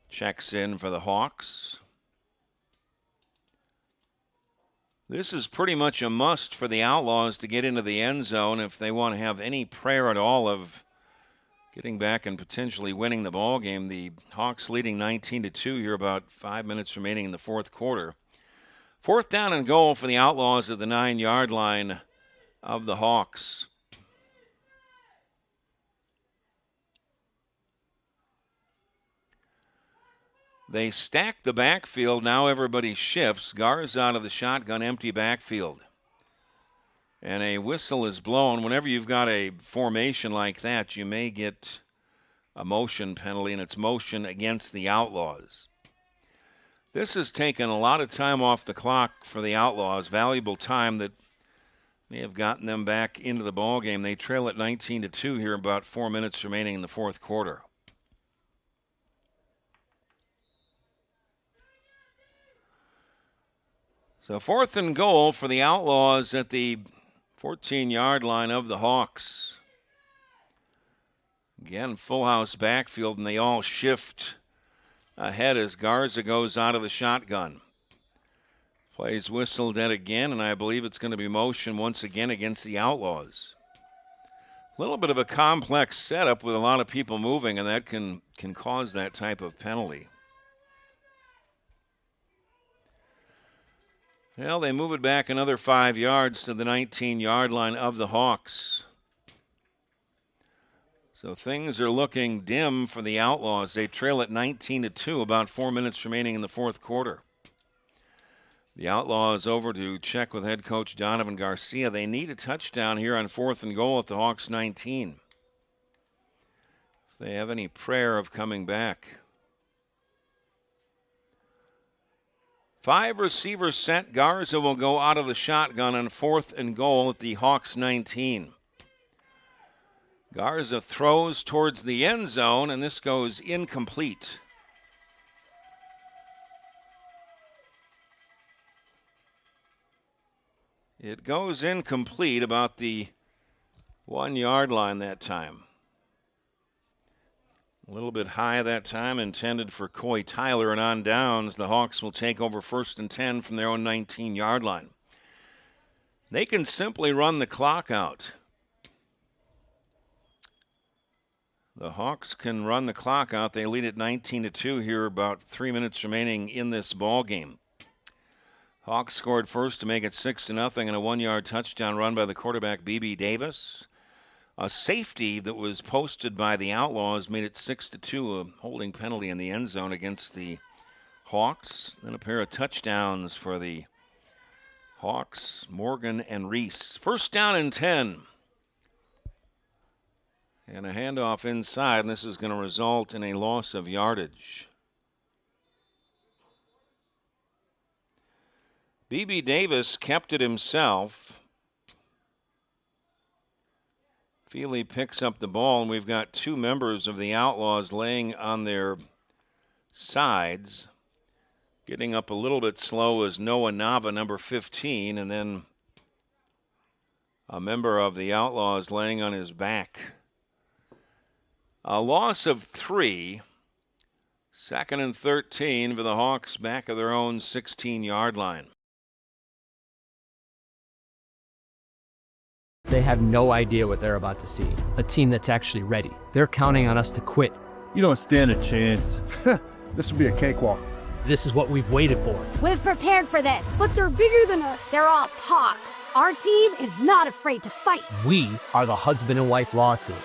checks in for the Hawks. This is pretty much a must for the Outlaws to get into the end zone if they want to have any prayer at all of getting back and potentially winning the ball game. The Hawks leading 19-2 here, about 5 minutes remaining in the fourth quarter. 4th down and goal for the Outlaws at the 9-yard line of the Hawks. They stack the backfield. Now everybody shifts. Garza out of the shotgun, empty backfield. And a whistle is blown. Whenever you've got a formation like that, you may get a motion penalty, and it's motion against the Outlaws. This has taken a lot of time off the clock for the Outlaws, valuable time that may have gotten them back into the ball game. They trail at 19-2 here, about 4 minutes remaining in the fourth quarter. So 4th and goal for the Outlaws at the 14-yard line of the Hawks. Again, full house backfield, and they all shift ahead as Garza goes out of the shotgun. Plays whistled at again, and I believe it's going to be motion once again against the Outlaws. A little bit of a complex setup with a lot of people moving, and that can cause that type of penalty. Well, they move it back another 5 yards to the 19-yard line of the Hawks. So things are looking dim for the Outlaws. They trail at 19-2, about 4 minutes remaining in the fourth quarter. The Outlaws over to check with head coach Donovan Garcia. They need a touchdown here on 4th and goal at the Hawks 19. If they have any prayer of coming back. 5 receivers set. Garza will go out of the shotgun on 4th and goal at the Hawks 19. Garza throws towards the end zone, and this goes incomplete. It goes incomplete about the 1 yard line that time. A little bit high that time, intended for Coy Tyler, and on downs, the Hawks will take over 1st and 10 from their own 19-yard line. They can simply run the clock out. The Hawks can run the clock out. They lead at 19-2 here, about 3 minutes remaining in this ball game. Hawks scored first to make it 6-0, and a 1 yard touchdown run by the quarterback, B.B. Davis. A safety that was posted by the Outlaws made it 6-2, a holding penalty in the end zone against the Hawks. Then a pair of touchdowns for the Hawks, Morgan and Reese. 1st down and 10. And a handoff inside, and this is going to result in a loss of yardage. B.B. Davis kept it himself. Feely picks up the ball, and we've got 2 members of the Outlaws laying on their sides. Getting up a little bit slow is Noah Nava, number 15, and then a member of the Outlaws laying on his back. A loss of 3. 2nd and 13 for the Hawks, back of their own 16-yard line. They have no idea what they're about to see. A team that's actually ready. They're counting on us to quit. You don't stand a chance. This will be a cakewalk. This is what we've waited for. We've prepared for this, but they're bigger than us. They're all talk. Our team is not afraid to fight. We are the husband and wife law team.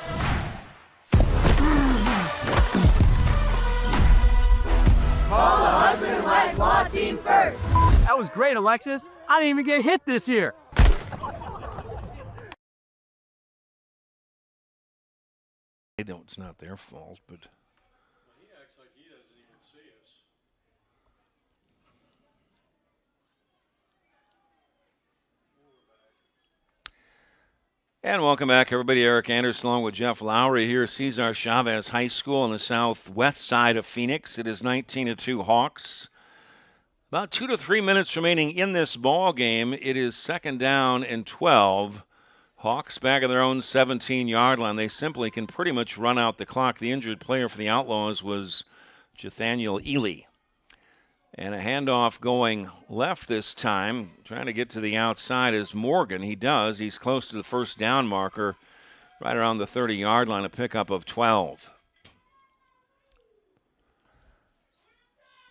Call the husband and wife law team first. That was great, Alexis. I didn't even get hit this year. It's not their fault, but He acts like he doesn't even see us. And welcome back, everybody. Eric Anderson along with Jeff Lowry here. Cesar Chavez High School on the southwest side of Phoenix. It is 19-2 Hawks. About 2 to 3 minutes remaining in this ball game. It is 2nd down and 12. Hawks back of their own 17-yard line. They simply can pretty much run out the clock. The injured player for the Outlaws was Nathaniel Ely. And a handoff going left this time. Trying to get to the outside is Morgan. He does. He's close to the 1st down marker, right around the 30-yard line, a pickup of 12.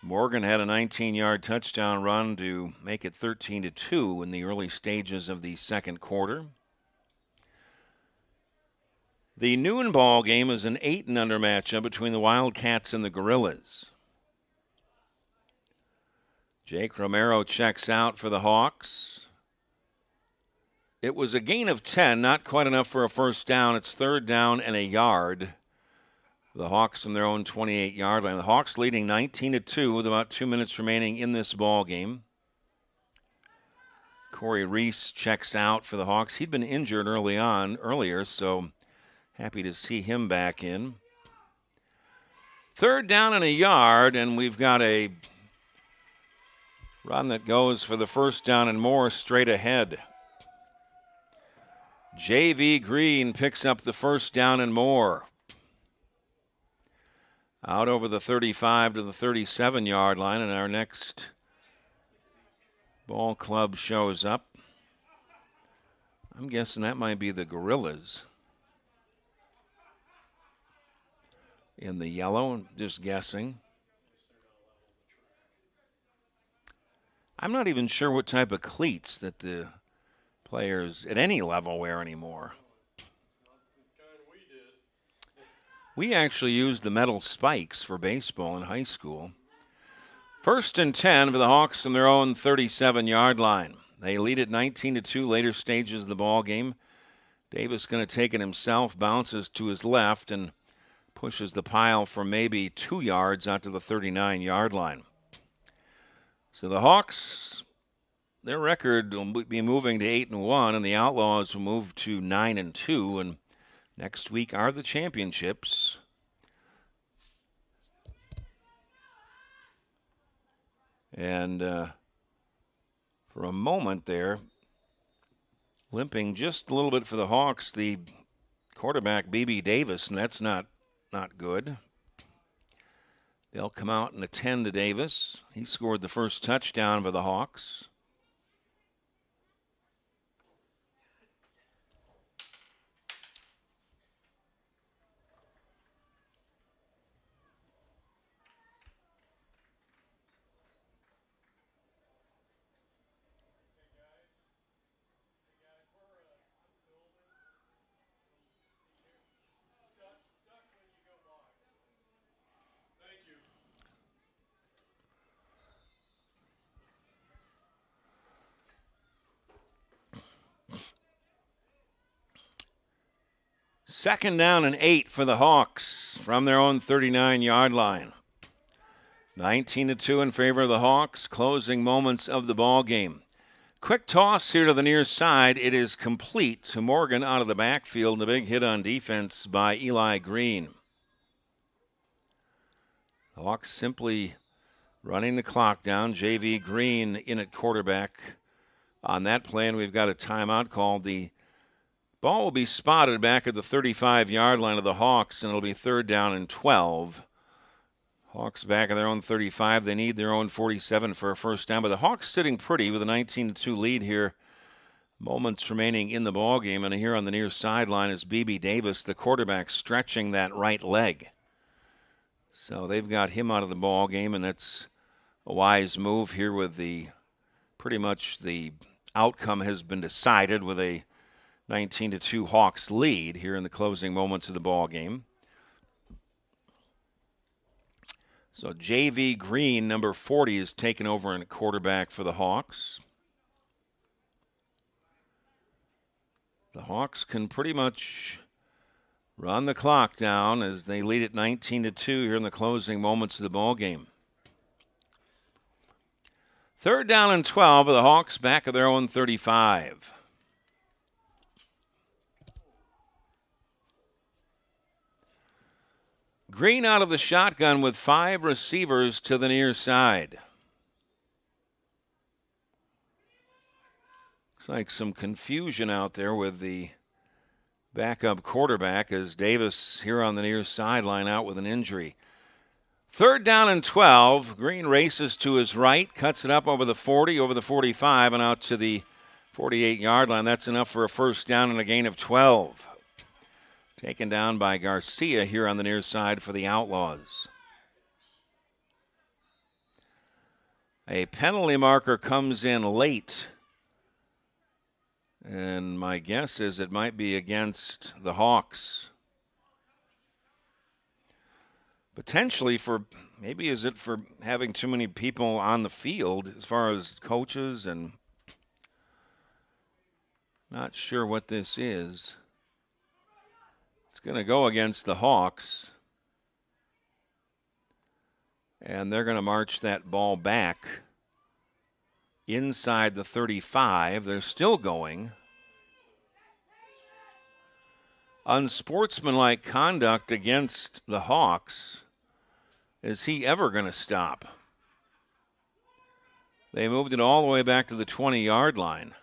Morgan had a 19-yard touchdown run to make it 13-2 in the early stages of the second quarter. The noon ball game is an 8 and under matchup between the Wildcats and the Gorillas. Jake Romero checks out for the Hawks. It was a gain of 10, not quite enough for a first down. It's 3rd down and a yard. The Hawks from their own 28-yard line. The Hawks leading 19-2 with about 2 minutes remaining in this ball game. Corey Reese checks out for the Hawks. He'd been injured earlier, so happy to see him back in. 3rd down and a yard, and we've got a run that goes for the first down and more straight ahead. J.V. Green picks up the first down and more. Out over the 35 to the 37-yard line, and our next ball club shows up. I'm guessing that might be the Gorillas. In the yellow, just guessing. I'm not even sure what type of cleats that the players at any level wear anymore. We actually used the metal spikes for baseball in high school. 1st and 10 for the Hawks from their own 37-yard line. They lead at 19-2 later stages of the ball game. Davis going to take it himself, bounces to his left, and pushes the pile for maybe 2 yards out to the 39-yard line. So the Hawks, their record will be moving to 8-1, and the Outlaws will move to 9-2, and next week are the championships. And for a moment there, limping just a little bit for the Hawks, the quarterback, B.B. Davis, and that's not good. They'll come out and attend to Davis. He scored the first touchdown for the Hawks. Second down and 8 for the Hawks from their own 39-yard line. 19-2 in favor of the Hawks, closing moments of the ball game. Quick toss here to the near side. It is complete to Morgan out of the backfield. And a big hit on defense by Eli Green. The Hawks simply running the clock down. J.V. Green in at quarterback on that play, and we've got a timeout called. The ball will be spotted back at the 35-yard line of the Hawks, and it'll be 3rd down and 12. Hawks back at their own 35. They need their own 47 for a first down, but the Hawks sitting pretty with a 19-2 lead here. Moments remaining in the ball game, and here on the near sideline is B.B. Davis, the quarterback, stretching that right leg. So they've got him out of the ball game, and that's a wise move here with pretty much the outcome has been decided with a 19-2 Hawks lead here in the closing moments of the ball game. So J.V. Green, number 40, is taken over in quarterback for the Hawks. The Hawks can pretty much run the clock down as they lead at 19-2 here in the closing moments of the ball game. 3rd down and 12 of the Hawks back of their own 35. Green out of the shotgun with 5 receivers to the near side. Looks like some confusion out there with the backup quarterback as Davis here on the near sideline out with an injury. 3rd down and 12. Green races to his right, cuts it up over the 40, over the 45, and out to the 48-yard line. That's enough for a first down and a gain of 12. Taken down by Garcia here on the near side for the Outlaws. A penalty marker comes in late. And my guess is it might be against the Hawks. Potentially for, maybe is it for having too many people on the field as far as coaches and Not sure what this is. It's going to go against the Hawks. And they're going to march that ball back inside the 35. They're still going. Unsportsmanlike conduct against the Hawks. Is he ever going to stop? They moved it all the way back to the 20-yard line.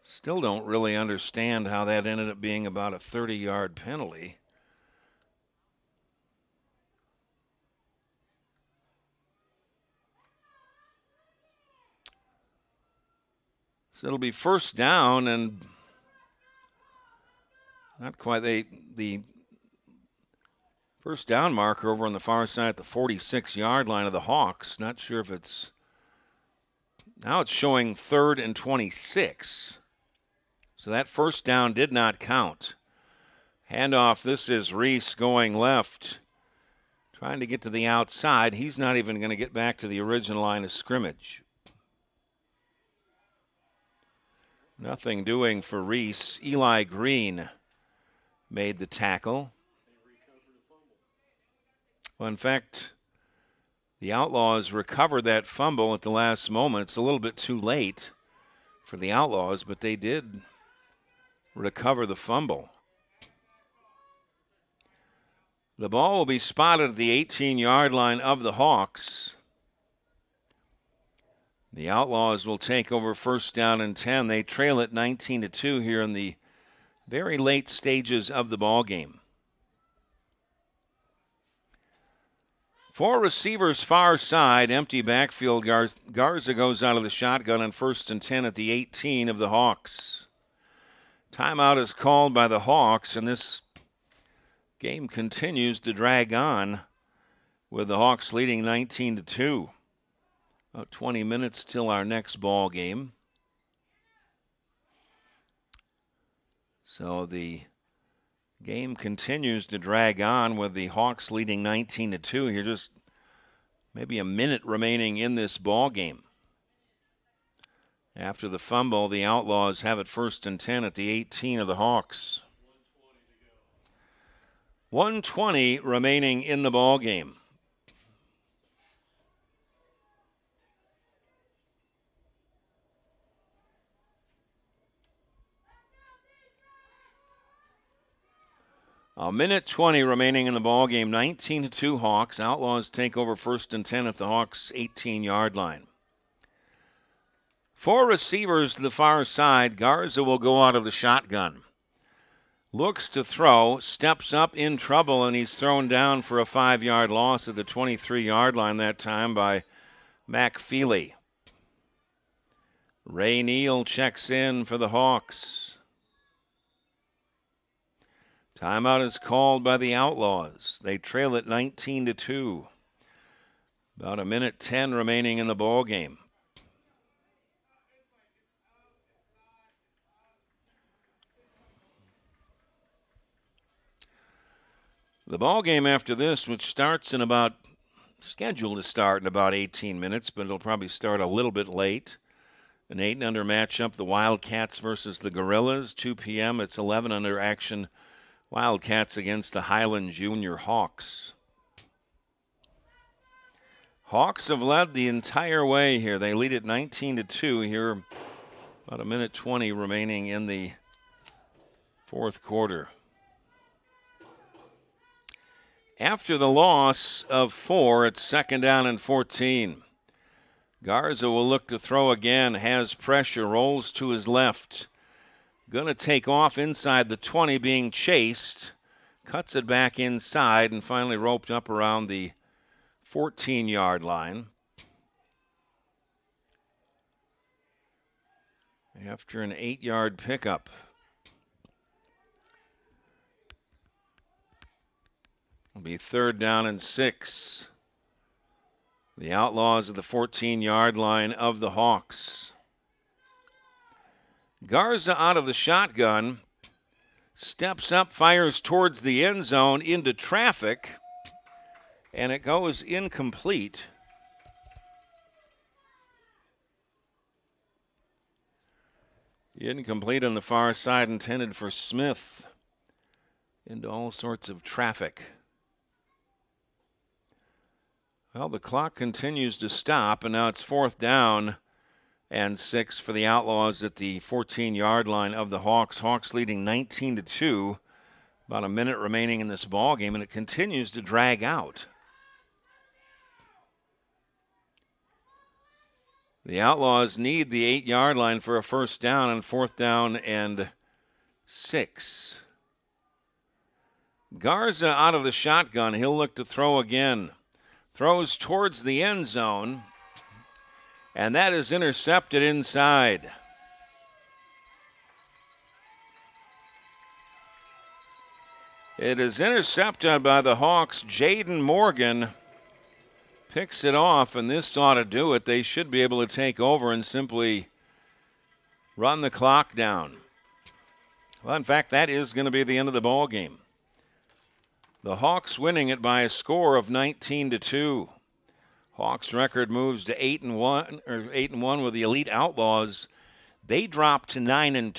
Still don't really understand how that ended up being about a 30-yard penalty. So it'll be first down and not quite. The first down marker over on the far side at the 46-yard line of the Hawks. Not sure if it's, now it's showing 3rd and 26. So that first down did not count. Handoff, this is Reese going left, trying to get to the outside. He's not even going to get back to the original line of scrimmage. Nothing doing for Reese. Eli Green made the tackle. Well, in fact, the Outlaws recovered that fumble at the last moment. It's a little bit too late for the Outlaws, but they did recover the fumble. The ball will be spotted at the 18-yard line of the Hawks. The Outlaws will take over first down and 10. They trail it 19-2 here in the very late stages of the ball game. 4 receivers far side, empty backfield. Garza goes out of the shotgun on first and 10 at the 18 of the Hawks. Timeout is called by the Hawks, and this game continues to drag on with the Hawks leading 19-2. About 20 minutes till our next ball game. So the game continues to drag on with the Hawks leading 19-2. Here, just maybe a minute remaining in this ball game. After the fumble, the Outlaws have it first and 10 at the 18 of the Hawks. 1:20 remaining in the ball game. A minute 20 remaining in the ball game. 19-2 Hawks. Outlaws take over first and 10 at the Hawks' 18-yard line. 4 receivers to the far side. Garza will go out of the shotgun. Looks to throw, steps up in trouble, and he's thrown down for a 5-yard loss at the 23-yard line that time by McFeely. Ray Neal checks in for the Hawks. Timeout is called by the Outlaws. They trail it 19-2. About a minute 10 remaining in the ball game. The ball game after this, which starts in about, scheduled to start in about 18 minutes, but it'll probably start a little bit late. An 8-under matchup, the Wildcats versus the Gorillas. 2 p.m. It's 11-under action. Wildcats against the Highland Junior Hawks. Hawks have led the entire way here. They lead it 19-2 here. About a minute 20 remaining in the fourth quarter. After the loss of 4, it's second down and 14. Garza will look to throw again, has pressure, rolls to his left. Going to take off inside the 20, being chased. Cuts it back inside and finally roped up around the 14-yard line. After an 8-yard pickup. It'll be third down and 6. The Outlaws at the 14-yard line of the Hawks. Garza out of the shotgun, steps up, fires towards the end zone into traffic, and it goes incomplete. Incomplete on the far side, intended for Smith. Into all sorts of traffic. Well, the clock continues to stop, and now it's 4th down and 6 for the Outlaws at the 14-yard line of the Hawks. Hawks leading 19-2. About a minute remaining in this ball game, and it continues to drag out. The Outlaws need the 8-yard line for a first down on 4th down and 6. Garza out of the shotgun. He'll look to throw again. Throws towards the end zone, and that is intercepted inside. It is intercepted by the Hawks. Jaden Morgan picks it off, and this ought to do it. They should be able to take over and simply run the clock down. Well, in fact, that is going to be the end of the ball game. The Hawks winning it by a score of 19-2. Hawks record moves to 8-1 with the elite Outlaws. They dropped to 9-2.